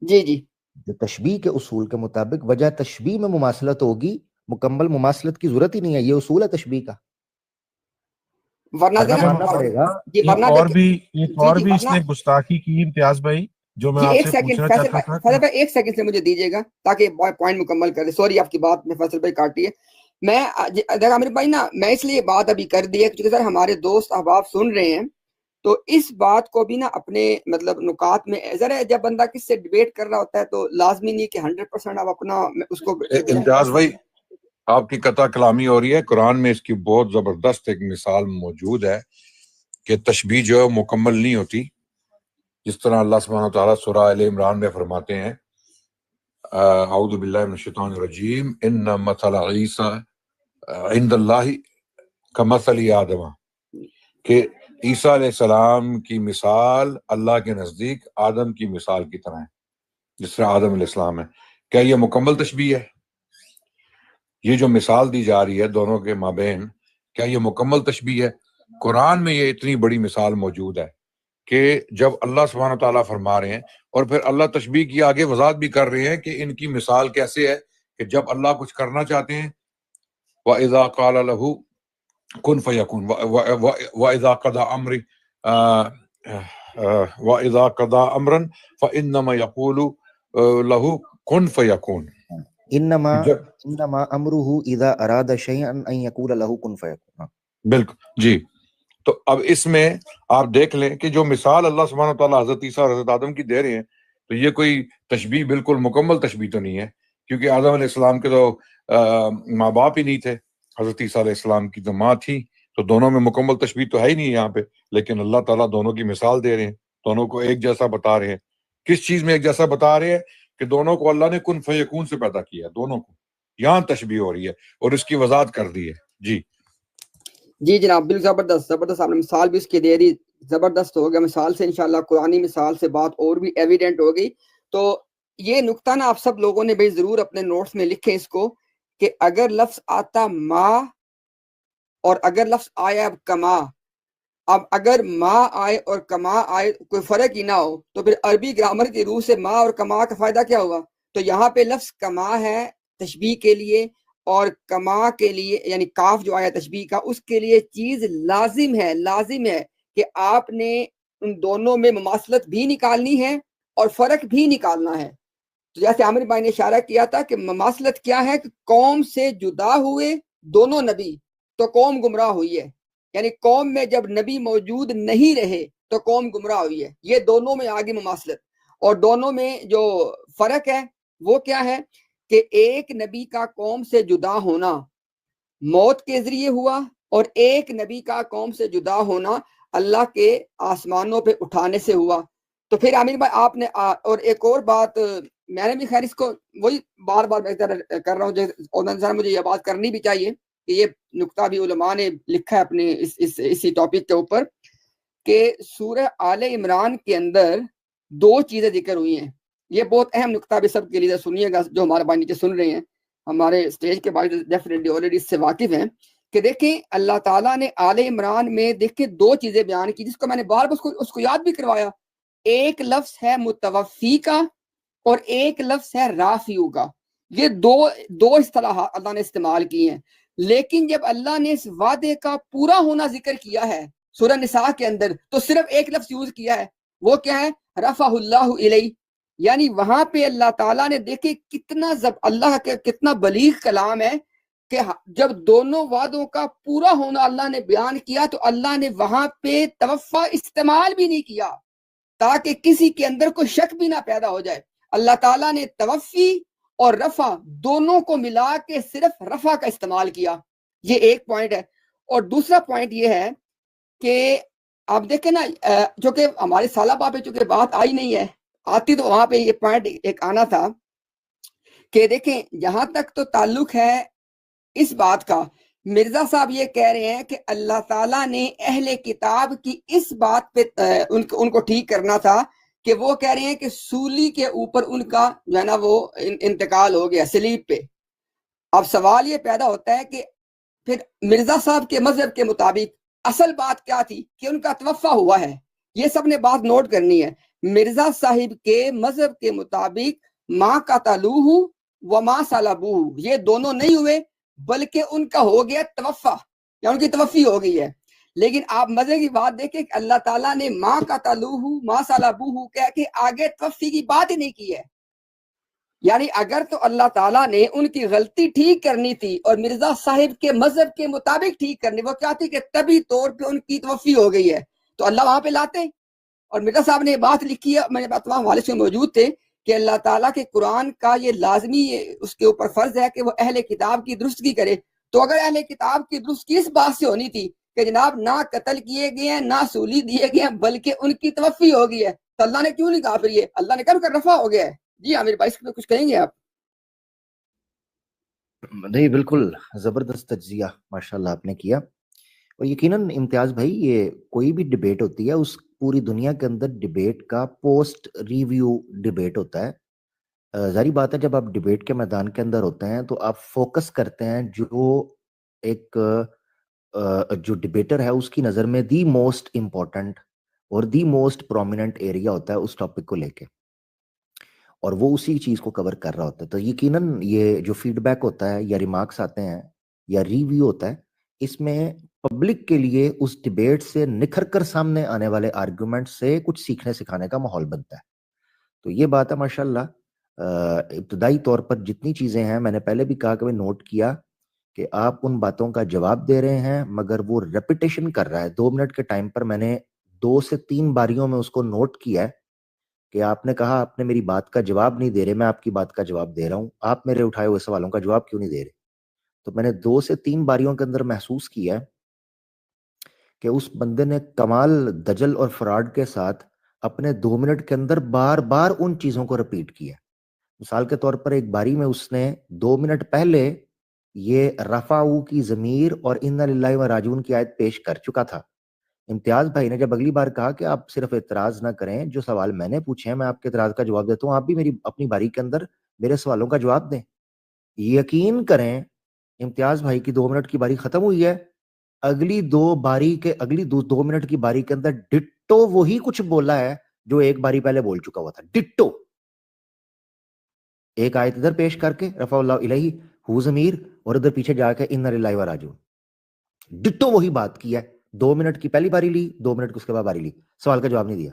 جی جی, جو تشبیہ کے اصول کے مطابق وجہ تشبیہ میں مماثلت ہوگی, مکمل مماثلت کی ضرورت ہی نہیں ہے, یہ اصول ہے تشبیہ کا. ورنہ ورنہ ماننا پڑے گا. جی ایک ورنہ اور بھی اس ورنہ نے گستاخی کی امتیاز بھائی, جو میں جی آپ ایک سے سیکنڈ پوچھنا فیصل چاہتا بھائی, تھا. فیصل بھائی ایک سیکنڈ سے مجھے دیجیے گا تاکہ پوائنٹ مکمل کر دے. سوری آپ کی بات میں فیصل بھائی کاٹی ہے. میں دیکھا عامر بھائی نا, میں اس لیے بات ابھی کر دی ہے کیونکہ سر ہمارے دوست احباب سن رہے ہیں, تو اس بات کو بھی نا اپنے مطلب نکات میں, ذرا جب بندہ کس سے ڈیبیٹ کر رہا ہوتا ہے تو لازمی نہیں کہ 100% آپ اپنا اس کو. امتیاز بھائی آپ کی قطع کلامی ہو رہی ہے. قرآن میں اس کی بہت زبردست ایک مثال موجود ہے کہ تشبیہ جو ہے مکمل نہیں ہوتی. جس طرح اللہ سبحانہ وتعالیٰ سورہ آل عمران میں فرماتے ہیں, اعوذ باللہ من الشیطان الرجیم, ان مثل عیسیٰ عند اللہ کمثل آدم, کہ عیسیٰ علیہ السلام کی مثال اللہ کے نزدیک آدم کی مثال کی طرح ہے, جس طرح آدم علیہ السلام ہے. کیا یہ مکمل تشبیہ ہے؟ یہ جو مثال دی جا رہی ہے دونوں کے مابین, کیا یہ مکمل تشبیہ ہے؟ قرآن میں یہ اتنی بڑی مثال موجود ہے کہ جب اللہ سبحانہ تعالیٰ فرما رہے ہیں, اور پھر اللہ تشبیہ کی آگے وضاحت بھی کر رہے ہیں کہ ان کی مثال کیسے ہے, کہ جب اللہ کچھ کرنا چاہتے ہیں, وَإِذَا قَالَ لَهُ كُن فَيَكُن وَإِذَا قَضَى وَإِذَا قَضَى أَمْرًا فَإِنَّمَا يَقُولُ لَهُ كُن فَيَكُن. انما امرہ اذا اراد شیئا ان یقول له کن فیکون. بالکل جی. تو اب اس میں آپ دیکھ لیں کہ جو مثال اللہ سبحانہ تعالیٰ حضرت عیسیٰ اور حضرت آدم کی دے رہے ہیں, تو یہ کوئی تشبیہ بالکل مکمل تشبیہ تو نہیں ہے, کیونکہ آدم علیہ السلام کے تو ماں باپ ہی نہیں تھے, حضرت عیسیٰ علیہ السلام کی تو ماں تھی, تو دونوں میں مکمل تشبیہ تو ہے ہی نہیں یہاں پہ. لیکن اللہ تعالیٰ دونوں کی مثال دے رہے ہیں, دونوں کو ایک جیسا بتا رہے ہیں. کس چیز میں ایک جیسا بتا رہے ہیں؟ کہ دونوں کو اللہ نے کن فیکون سے پیدا کیا, دونوں کو. یہاں تشبیہ ہو رہی ہے اور اس کی وضاحت کر دی ہے. جی جی جناب, بالکل زبردست زبردست, آپ نے مثال بھی اس کی دے دی, زبردست ہو گیا. مثال سے انشاءاللہ قرآنی مثال سے بات اور بھی ایویڈنٹ ہو گئی. تو یہ نقطہ نا آپ سب لوگوں نے بھائی ضرور اپنے نوٹس میں لکھیں اس کو, کہ اگر لفظ آتا ما اور اگر لفظ آیا کما, اب اگر ما آئے اور کما آئے کوئی فرق ہی نہ ہو, تو پھر عربی گرامر کی روح سے ما اور کما کا فائدہ کیا ہوگا؟ تو یہاں پہ لفظ کما ہے تشبیہ کے لیے, اور کما کے لیے یعنی کاف جو آیا تشبیہ کا, اس کے لیے چیز لازم ہے کہ آپ نے ان دونوں میں مماثلت بھی نکالنی ہے اور فرق بھی نکالنا ہے. تو جیسے عامر بھائی نے اشارہ کیا تھا کہ مماثلت کیا ہے, کہ قوم سے جدا ہوئے دونوں نبی تو قوم گمراہ ہوئی ہے, یعنی قوم میں جب نبی موجود نہیں رہے تو قوم گمراہ ہوئی ہے. یہ دونوں میں آگے مماثلت, اور دونوں میں جو فرق ہے وہ کیا ہے کہ ایک نبی کا قوم سے جدا ہونا موت کے ذریعے ہوا, اور ایک نبی کا قوم سے جدا ہونا اللہ کے آسمانوں پہ اٹھانے سے ہوا. تو پھر عامر بھائی آپ نے اور ایک اور بات میں نے بھی خیر اس کو وہی بار بار کر رہا ہوں, اور مجھے یہ بات کرنی بھی چاہیے کہ یہ نقطہ بھی علماء نے لکھا ہے اپنے اسی ٹاپک کے اوپر, کہ سورہ آل عمران کے اندر دو چیزیں ذکر ہوئی ہیں. یہ بہت اہم نقطہ بھی سب کے لیے سنیے گا, جو ہمارے بھائی نیچے سن رہے ہیں, ہمارے اسٹیج کے بھائی ڈیفینیٹلی آلریڈی اس سے واقف ہیں, کہ دیکھیں اللہ تعالیٰ نے آل عمران میں دیکھیں دو چیزیں بیان کی, جس کو میں نے بار بار اس کو یاد بھی کروایا. ایک لفظ ہے متوفی کا اور ایک لفظ ہے رافیو کا. یہ دو اصطلاحات اللہ نے استعمال کی ہیں. لیکن جب اللہ نے اس وعدے کا پورا ہونا ذکر کیا ہے سورہ نساء کے اندر, تو صرف ایک لفظ یوز کیا ہے, وہ کیا ہے؟ رفع اللہ الیہ. یعنی وہاں پہ اللہ تعالیٰ نے دیکھے کتنا اللہ کا کتنا بلیغ کلام ہے, کہ جب دونوں وعدوں کا پورا ہونا اللہ نے بیان کیا تو اللہ نے وہاں پہ توفع استعمال بھی نہیں کیا تاکہ کسی کے اندر کوئی شک بھی نہ پیدا ہو جائے. اللہ تعالیٰ نے توفی اور رفع دونوں کو ملا کے صرف رفع کا استعمال کیا. یہ ایک پوائنٹ ہے. اور دوسرا پوائنٹ یہ ہے کہ آپ دیکھیں نا جو کہ ہمارے سالہ پہ چونکہ بات آئی نہیں ہے, آتی تو وہاں پہ یہ پوائنٹ ایک آنا تھا کہ دیکھیں جہاں تک تو تعلق ہے اس بات کا, مرزا صاحب یہ کہہ رہے ہیں کہ اللہ تعالیٰ نے اہل کتاب کی اس بات پہ ان کو ٹھیک کرنا تھا کہ وہ کہہ رہے ہیں کہ سولی کے اوپر ان کا جو ہے نا وہ انتقال ہو گیا سلیب پہ. اب سوال یہ پیدا ہوتا ہے کہ پھر مرزا صاحب کے مذہب کے مطابق اصل بات کیا تھی کہ ان کا توفع ہوا ہے. یہ سب نے بات نوٹ کرنی ہے. مرزا صاحب کے مذہب کے مطابق ماں قتلوہ و ماں صلبوہ یہ دونوں نہیں ہوئے بلکہ ان کا ہو گیا توفع یا ان کی توفی ہو گئی ہے. لیکن آپ مزے کی بات دیکھیں کہ اللہ تعالیٰ نے ماں قتلوہ ماں صلبوہ کہہ کے آگے توفی کی بات ہی نہیں کی ہے. یعنی اگر تو اللہ تعالیٰ نے ان کی غلطی ٹھیک کرنی تھی اور مرزا صاحب کے مذہب کے مطابق ٹھیک کرنی, وہ کیا تھی کہ طبی طور پہ ان کی توفی ہو گئی ہے, تو اللہ وہاں پہ لاتے. اور مرزا صاحب نے بات لکھی ہے, میں تمام والد سے موجود تھے, کہ اللہ تعالیٰ کے قرآن کا یہ لازمی اس کے اوپر فرض ہے کہ وہ اہل کتاب کی درستگی کرے. تو اگر اہل کتاب کی درستگی اس بات سے ہونی تھی کہ جناب نہ قتل کیے گئے ہیں نہ سولی دیے گئے ہیں بلکہ ان کی توفی ہو گئی ہے, تو اللہ نے کیوں نہیں کہا پھر یہ؟ اللہ نے کہا ان کا رفع ہو گیا ہے. جی عامر بھائی اس پہ کچھ کہیں گے آپ؟ نہیں بالکل زبردست تجزیہ ماشاءاللہ آپ نے کیا. اور یقیناً امتیاز بھائی یہ کوئی بھی ڈیبیٹ ہوتی ہے اس پوری دنیا کے اندر ڈیبیٹ کا پوسٹ ریویو ڈیبیٹ ہوتا ہے. ظاہری بات ہے جب آپ ڈیبیٹ کے میدان کے اندر ہوتے ہیں تو آپ فوکس کرتے ہیں جو ایک جو ڈیبیٹر ہے اس کی نظر میں دی موسٹ امپورٹنٹ اور دی موسٹ پرومیننٹ ایریا ہوتا ہے اس ٹاپک کو لے کے, اور وہ اسی چیز کو کور کر رہا ہوتا ہے. تو یقیناً یہ جو فیڈ بیک ہوتا ہے یا ریمارکس آتے ہیں یا ریویو ہوتا ہے, اس میں پبلک کے لیے اس ڈیبیٹ سے نکھر کر سامنے آنے والے آرگومنٹ سے کچھ سیکھنے سکھانے کا ماحول بنتا ہے. تو یہ بات ہے ماشاءاللہ. ابتدائی طور پر جتنی چیزیں ہیں میں نے پہلے بھی کہا کہ میں نوٹ کیا کہ آپ ان باتوں کا جواب دے رہے ہیں مگر وہ ریپیٹیشن کر رہا ہے. 2 منٹ کے ٹائم پر میں نے 2 سے 3 باریوں میں اس کو نوٹ کیا ہے کہ آپ نے کہا آپ نے میری بات کا جواب نہیں دے رہے, میں آپ کی بات کا جواب دے رہا ہوں, آپ میرے اٹھائے ہوئے سوالوں کا جواب کیوں نہیں دے رہے. تو میں نے 2 سے 3 باریوں کے اندر محسوس کیا کہ اس بندے نے کمال دجل اور فراڈ کے ساتھ اپنے 2 منٹ کے اندر بار بار ان چیزوں کو رپیٹ کیا. مثال کے طور پر ایک باری میں اس نے 2 منٹ پہلے یہ رفعو کی ضمیر اور انا للہ و راجعون کی آیت پیش کر چکا تھا. امتیاز بھائی نے جب اگلی بار کہا کہ آپ صرف اعتراض نہ کریں, جو سوال میں نے پوچھے ہیں میں آپ کے اعتراض کا جواب دیتا ہوں, آپ بھی میری اپنی باری کے اندر میرے سوالوں کا جواب دیں. یقین کریں امتیاز بھائی کی 2 منٹ کی باری ختم ہوئی ہے, اگلی 2 منٹ کی باری کے اندر ڈٹو وہی کچھ بولا ہے جو ایک باری پہلے بول چکا ہوا تھا. ڈٹو ایک آیت ادھر پیش کر کے رفع اللہ الیہ ہو ضمیر اور ادھر پیچھے جا کے انا للہ و راجعون, ڈٹو وہی بات کی ہے. 2 منٹ کی پہلی باری لی, 2 منٹ کی اس کے بعد باری لی, سوال کا جواب نہیں دیا.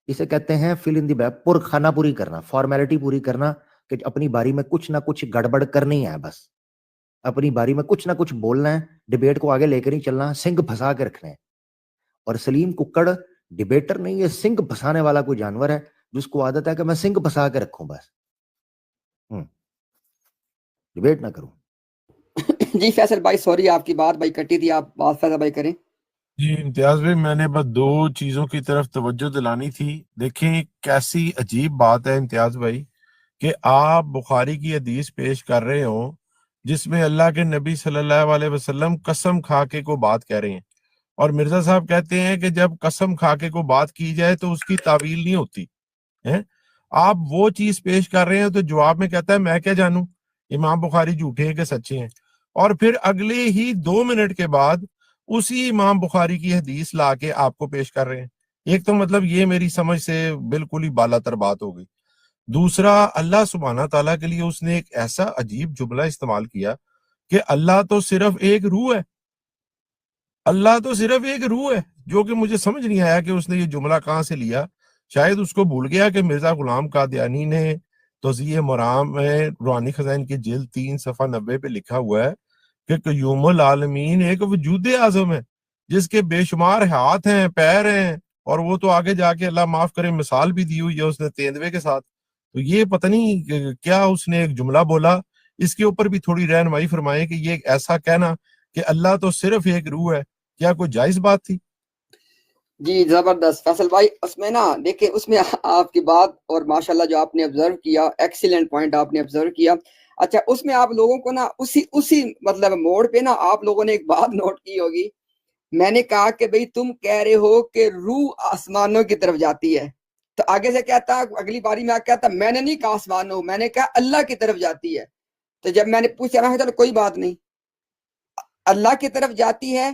اسے کہتے ہیں فل ان دی بیپ, پر خانہ پوری کرنا, فارمیلٹی پوری کرنا کہ اپنی باری میں کچھ نہ کچھ گڑبڑ کرنی ہے, بس اپنی باری میں کچھ نہ کچھ بولنا ہے, ڈیبیٹ کو آگے لے کر نہیں چلنا, سنگ پھنسا کے رکھنا ہے. اور سلیم ککڑ ڈیبیٹر نہیں ہے, سنگ پھنسانے والا کوئی جانور ہے جس کو عادت ہے کہ میں سنگ پھنسا کے رکھوں, بس ڈیبیٹ نہ کروں. جی فیصل بھائی سوری آپ کی بات بھائی کٹی تھی, آپ بات فیصل بھائی کریں. جی امتیاز بھائی میں نے بس 2 چیزوں کی طرف توجہ دلانی تھی. دیکھیں کیسی عجیب بات ہے امتیاز بھائی کہ آپ بخاری کی حدیث پیش کر رہے ہوں جس میں اللہ کے نبی صلی اللہ علیہ وسلم قسم کھا کے کو بات کہہ رہے ہیں, اور مرزا صاحب کہتے ہیں کہ جب قسم کھا کے کو بات کی جائے تو اس کی تعویل نہیں ہوتی ہے. آپ وہ چیز پیش کر رہے ہیں تو جواب میں کہتا ہے میں کیا جانوں امام بخاری جھوٹے ہیں کہ سچے ہیں, اور پھر اگلے ہی 2 منٹ کے بعد اسی امام بخاری کی حدیث لا کے آپ کو پیش کر رہے ہیں. ایک تو مطلب یہ میری سمجھ سے بالکل ہی بالا تر بات ہو گئی. دوسرا اللہ سبحانہ تعالیٰ کے لیے اس نے ایک ایسا عجیب جملہ استعمال کیا کہ اللہ تو صرف ایک روح ہے, اللہ تو صرف ایک روح ہے, جو کہ مجھے سمجھ نہیں آیا کہ اس نے یہ جملہ کہاں سے لیا. شاید اس کو بھول گیا کہ مرزا غلام قادیانی نے توضیح مرام میں روحانی خزائن کی جلد 3 صفحہ 90 پہ لکھا ہوا ہے کہ قیوم العالمین ایک وجود اعظم ہے جس کے بے شمار ہاتھ ہیں، پیر ہیں، اور وہ تو آگے جا کے اللہ معاف کرے مثال بھی دی ہوئی ہے اس نے تیندوے کے ساتھ. تو یہ پتہ نہیں کیا اس نے ایک جملہ بولا، اس کے اوپر بھی تھوڑی رہنمائی فرمائیں کہ یہ ایسا کہنا کہ اللہ تو صرف ایک روح ہے، کیا کوئی جائز بات تھی؟ جی زبردست فیصل بھائی. اس میں نا دیکھیں، اس میں آپ کی بات اور ماشاءاللہ جو آپ نے آبزرو کیا، ایکسیلنٹ پوائنٹ آپ نے آبزرو کیا. اچھا، اس میں آپ لوگوں کو نا اسی مطلب موڑ پہ نا آپ لوگوں نے ایک بات نوٹ کی ہوگی. میں نے کہا کہ بھئی تم کہہ رہے ہو کہ روح آسمانوں کی طرف جاتی ہے، تو آگے سے کہتا، اگلی باری میں کہتا میں نے نہیں کہا آسمانوں، میں نے کہا اللہ کی طرف جاتی ہے. تو جب میں نے پوچھا، میں کہا چلو کوئی بات نہیں، اللہ کی طرف جاتی ہے،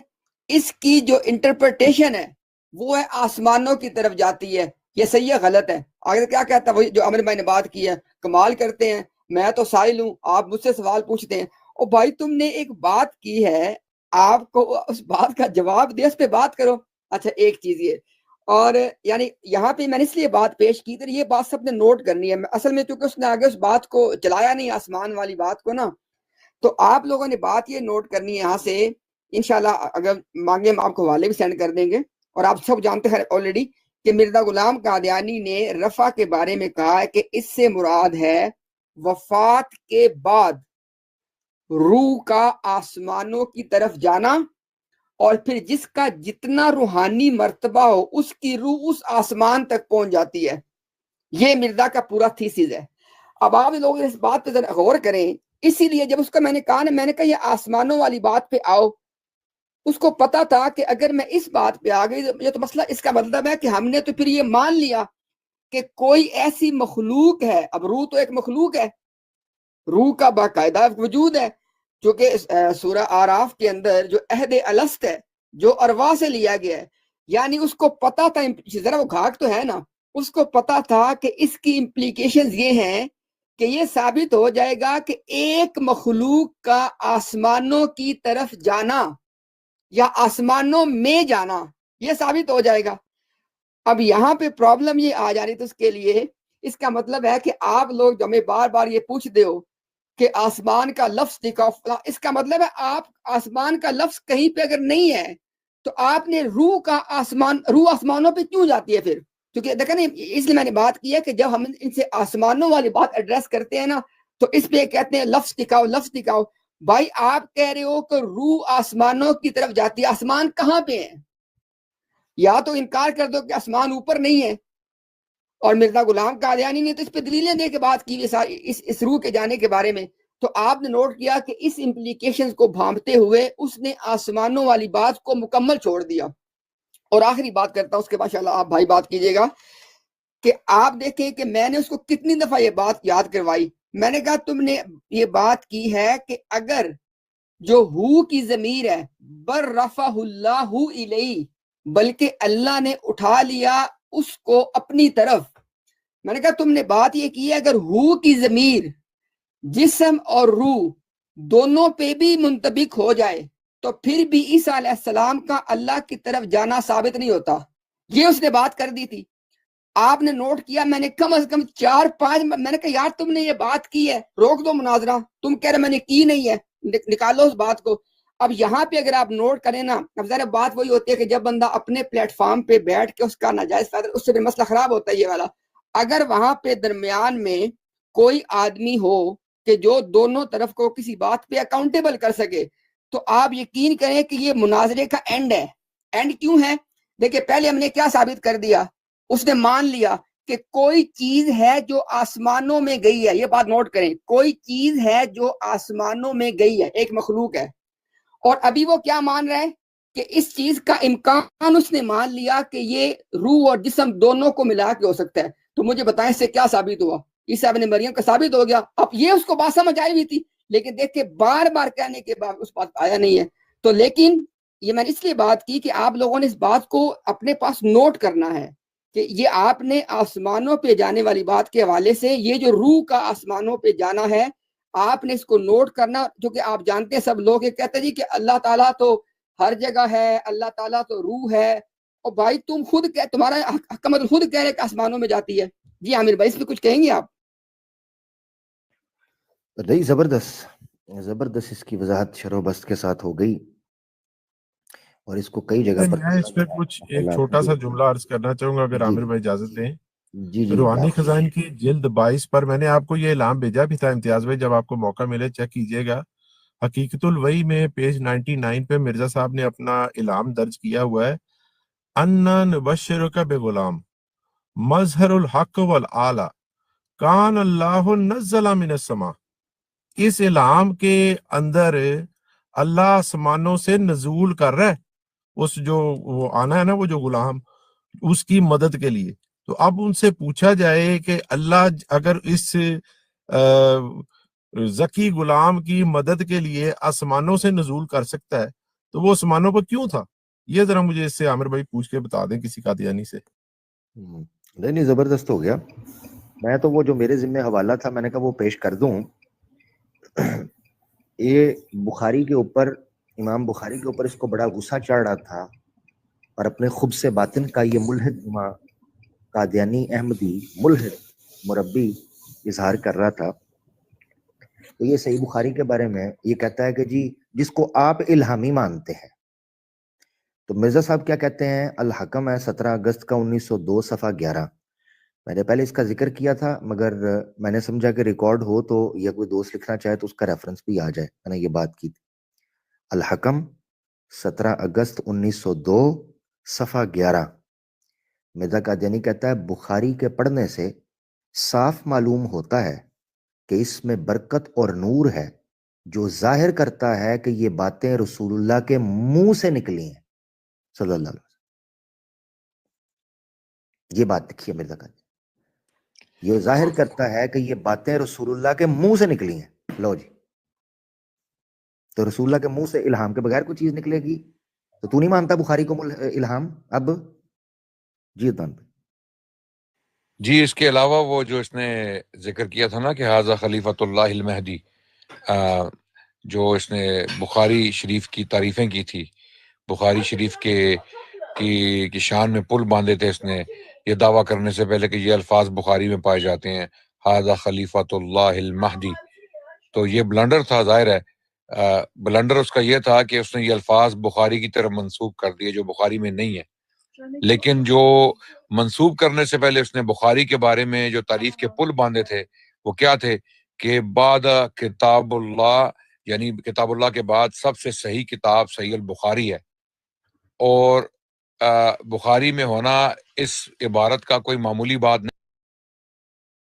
اس کی جو انٹرپریٹیشن ہے وہ ہے آسمانوں کی طرف جاتی ہے. یہ صحیح ہے غلط ہے؟ آگے کیا کہتا ہے؟ وہی جو عامر بھائی نے بات کی ہے، کمال کرتے ہیں، میں تو سائل ہوں، آپ مجھ سے سوال پوچھتے ہیں. او بھائی تم نے ایک بات کی ہے، آپ کو اس بات کا جواب دے، اس پہ بات کرو. اچھا ایک چیز یہ، اور یعنی یہاں پہ میں نے اس لیے بات پیش کی تھی، یہ بات سب نے نوٹ کرنی ہے. اصل میں چونکہ اس نے آگے اس بات کو چلایا نہیں، آسمان والی بات کو نا، تو آپ لوگوں نے بات یہ نوٹ کرنی ہے یہاں سے. انشاءاللہ اگر مانگے ہم آپ کو حوالے بھی سینڈ کر دیں گے. اور آپ سب جانتے ہیں آلریڈی کہ مرزا غلام قادیانی نے رفع کے بارے میں کہا ہے کہ اس سے مراد ہے وفات کے بعد روح کا آسمانوں کی طرف جانا، اور پھر جس کا جتنا روحانی مرتبہ ہو اس کی روح اس آسمان تک پہنچ جاتی ہے. یہ مرزا کا پورا تھیسز ہے. اب آپ لوگ اس بات پہ ذرا غور کریں. اسی لیے جب اس کا میں نے کہا یہ آسمانوں والی بات پہ آؤ، اس کو پتا تھا کہ اگر میں اس بات پہ آ گئی یہ تو مسئلہ، اس کا مطلب ہے کہ ہم نے تو پھر یہ مان لیا کہ کوئی ایسی مخلوق ہے. اب روح تو ایک مخلوق ہے، روح کا باقاعدہ وجود ہے، جو کہ سورہ آراف کے اندر جو عہد الست ہے جو ارواح سے لیا گیا ہے، یعنی اس کو پتا تھا، ذرا وہ گھاٹ تو ہے نا، اس کو پتا تھا کہ اس کی امپلیکیشنز یہ ہیں کہ یہ ثابت ہو جائے گا کہ ایک مخلوق کا آسمانوں کی طرف جانا یا آسمانوں میں جانا یہ ثابت ہو جائے گا. اب یہاں پہ پرابلم یہ آ جا رہی، تو اس کے لیے اس کا مطلب ہے کہ آپ لوگ ہمیں بار بار یہ پوچھتے ہو کہ آسمان کا لفظ دکھاؤ، اس کا مطلب ہے آپ آسمان کا لفظ کہیں پہ اگر نہیں ہے تو آپ نے روح کا روح آسمانوں پہ کیوں جاتی ہے پھر؟ کیونکہ دیکھیں نا، اس لیے میں نے بات کی ہے کہ جب ہم ان سے آسمانوں والی بات ایڈریس کرتے ہیں نا تو اس پہ کہتے ہیں لفظ دکھاؤ، لفظ دکھاؤ. بھائی آپ کہہ رہے ہو کہ روح آسمانوں کی طرف جاتی ہے، آسمان کہاں پہ ہے؟ یا تو انکار کر دو کہ آسمان اوپر نہیں ہے، اور مرزا غلام قادیانی نے تو اس پہ دلیلیں دے کے بات کی اس روح کے جانے کے بارے میں. تو آپ نے نوٹ کیا کہ اس امپلیکیشنز کو بھانپتے ہوئے اس نے آسمانوں والی بات کو مکمل چھوڑ دیا. اور آخری بات کرتا ہوں، اس کے بعد انشاءاللہ آپ بھائی بات کیجئے گا، کہ آپ دیکھیں کہ میں نے اس کو کتنی دفعہ یہ بات یاد کروائی. میں نے کہا تم نے یہ بات کی ہے کہ اگر جو ہو کی ضمیر ہے بر رفع اللہ الیہ، بلکہ اللہ نے اٹھا لیا اس کو اپنی طرف. میں نے کہا تم نے بات یہ کی ہے اگر ہو کی ضمیر جسم اور روح دونوں پہ بھی منطبق ہو جائے تو پھر بھی عیسیٰ علیہ السلام کا اللہ کی طرف جانا ثابت نہیں ہوتا. یہ اس نے بات کر دی تھی. آپ نے نوٹ کیا، میں نے کم از کم 4-5، میں نے کہا یار تم نے یہ بات کی ہے، روک دو مناظرہ. تم کہہ رہے میں نے کی نہیں ہے، نکالو اس بات کو. اب یہاں پہ اگر آپ نوٹ کریں نا، اب ذرا بات وہی ہوتی ہے کہ جب بندہ اپنے پلیٹ فارم پہ بیٹھ کے اس کا ناجائز فائدہ، اس سے بھی مسئلہ خراب ہوتا ہے یہ والا. اگر وہاں پہ درمیان میں کوئی آدمی ہو کہ جو دونوں طرف کو کسی بات پہ اکاؤنٹیبل کر سکے تو آپ یقین کریں کہ یہ مناظرے کا اینڈ ہے. اینڈ کیوں ہے؟ دیکھیں پہلے ہم نے کیا ثابت کر دیا، اس نے مان لیا کہ کوئی چیز ہے جو آسمانوں میں گئی ہے. یہ بات نوٹ کریں، کوئی چیز ہے جو آسمانوں میں گئی ہے، ایک مخلوق ہے. اور ابھی وہ کیا مان رہے ہیں کہ اس چیز کا امکان اس نے مان لیا کہ یہ روح اور جسم دونوں کو ملا کے ہو سکتا ہے. تو مجھے بتائیں اس سے کیا ثابت ہوا؟ عیسیٰ ابن مریم کا ثابت ہو گیا. اب یہ اس کو بات سمجھ آئی ہوئی تھی، لیکن دیکھ کے بار بار کہنے کے بعد اس بات آیا نہیں ہے. تو لیکن یہ میں نے اس لیے بات کی کہ آپ لوگوں نے اس بات کو اپنے پاس نوٹ کرنا ہے کہ یہ آپ نے آسمانوں پہ جانے والی بات کے حوالے سے یہ جو روح کا آسمانوں پہ جانا ہے آپ نے اس کو نوٹ کرنا. جو کہ آپ جانتے ہیں سب لوگ یہ کہتے ہیں جی کہ اللہ تعالیٰ تو ہر جگہ ہے، اللہ تعالیٰ تو روح ہے. اور بھائی تم خود تمہارا حکمت خود کہہ رہے کہ آسمانوں میں جاتی ہے. جی عامر بھائی اس پہ کچھ کہیں گے آپ؟ نہیں زبردست. زبردست اس کی وضاحت شرح و بست کے ساتھ ہو گئی، اور اس کو کئی جگہ پر میں اس پہ کچھ ایک چھوٹا سا جملہ عرض کرنا چاہوں گا اگر عامر بھائی اجازت دیں. جی روحانی خزائن کی جلد 22 پر میں نے آپ کو یہ اعلان بھیجا بھی تھا امتیاز بھائی، جب آپ کو موقع ملے چیک کیجئے گا. حقیقت الوحی میں پیج 99 پہ مرزا صاحب نے اپنا اعلان درج کیا ہوا ہے، انا نبشرک بغلام مظہر الحق والآلہ کان اللہ نزل من السماء. اس اعلان کے اندر اللہ آسمانوں سے نزول کر رہا ہے اس جو وہ آنا ہے نا، وہ جو غلام، اس کی مدد کے لیے. تو اب ان سے پوچھا جائے کہ اللہ اگر اس ذکی غلام کی مدد کے لیے آسمانوں سے نزول کر سکتا ہے تو وہ آسمانوں پر کیوں تھا؟ یہ ذرا مجھے اس سے عامر بھائی پوچھ کے بتا دیں کسی قادیانی سے. نہیں زبردست ہو گیا. میں تو وہ جو میرے ذمہ حوالہ تھا میں نے کہا وہ پیش کر دوں. یہ بخاری کے اوپر، امام بخاری کے اوپر اس کو بڑا غصہ چڑھ رہا تھا، اور اپنے خب سے باطن کا یہ ملحد قادیانی احمدی ملحد مربی اظہار کر رہا تھا. تو یہ صحیح بخاری کے بارے میں یہ کہتا ہے کہ جی جس کو آپ الہامی مانتے ہیں، تو مرزا صاحب کیا کہتے ہیں؟ الحکم ہے 17 اگست کا 1902 صفحہ 11. میں نے پہلے اس کا ذکر کیا تھا مگر میں نے سمجھا کہ ریکارڈ ہو تو یا کوئی دوست لکھنا چاہے تو اس کا ریفرنس بھی آ جائے. میں نے یہ بات کی تھی. الحکم 17 اگست 1902 صفحہ 11. مرزا قادیانی کہتا ہے بخاری کے پڑھنے سے صاف معلوم ہوتا ہے کہ اس میں برکت اور نور ہے جو ظاہر کرتا ہے کہ یہ باتیں رسول اللہ کے منہ سے نکلی ہیں صلی اللہ علیہ وسلم. یہ بات لکھی ہے مرزا قادیانی، یہ ظاہر کرتا ہے کہ یہ باتیں رسول اللہ کے منہ سے نکلی ہیں. لو جی، تو رسول اللہ کے منہ سے الہام کے بغیر کوئی چیز نکلے گی تو نہیں مانتا بخاری کو الہام؟ اب جی عدنان بھائی. جی اس کے علاوہ وہ جو اس نے ذکر کیا تھا نا کہ حاذا خلیفۃ اللہ المہدی، جو اس نے بخاری شریف کی تعریفیں کی تھی، بخاری شریف کی شان میں پل باندھے تھے اس نے یہ دعویٰ کرنے سے پہلے کہ یہ الفاظ بخاری میں پائے جاتے ہیں، حاذا خلیفۃ اللہ المہدی. تو یہ بلنڈر تھا، ظاہر ہے بلنڈر اس کا یہ تھا کہ اس نے یہ الفاظ بخاری کی طرف منسوب کر دیے جو بخاری میں نہیں ہے. لیکن جو منسوب کرنے سے پہلے اس نے بخاری کے بارے میں جو تعریف کے پل باندھے تھے وہ کیا تھے کہ بعد کتاب اللہ، یعنی کتاب اللہ کے بعد سب سے صحیح کتاب صحیح البخاری ہے، اور بخاری میں ہونا اس عبارت کا کوئی معمولی بات نہیں.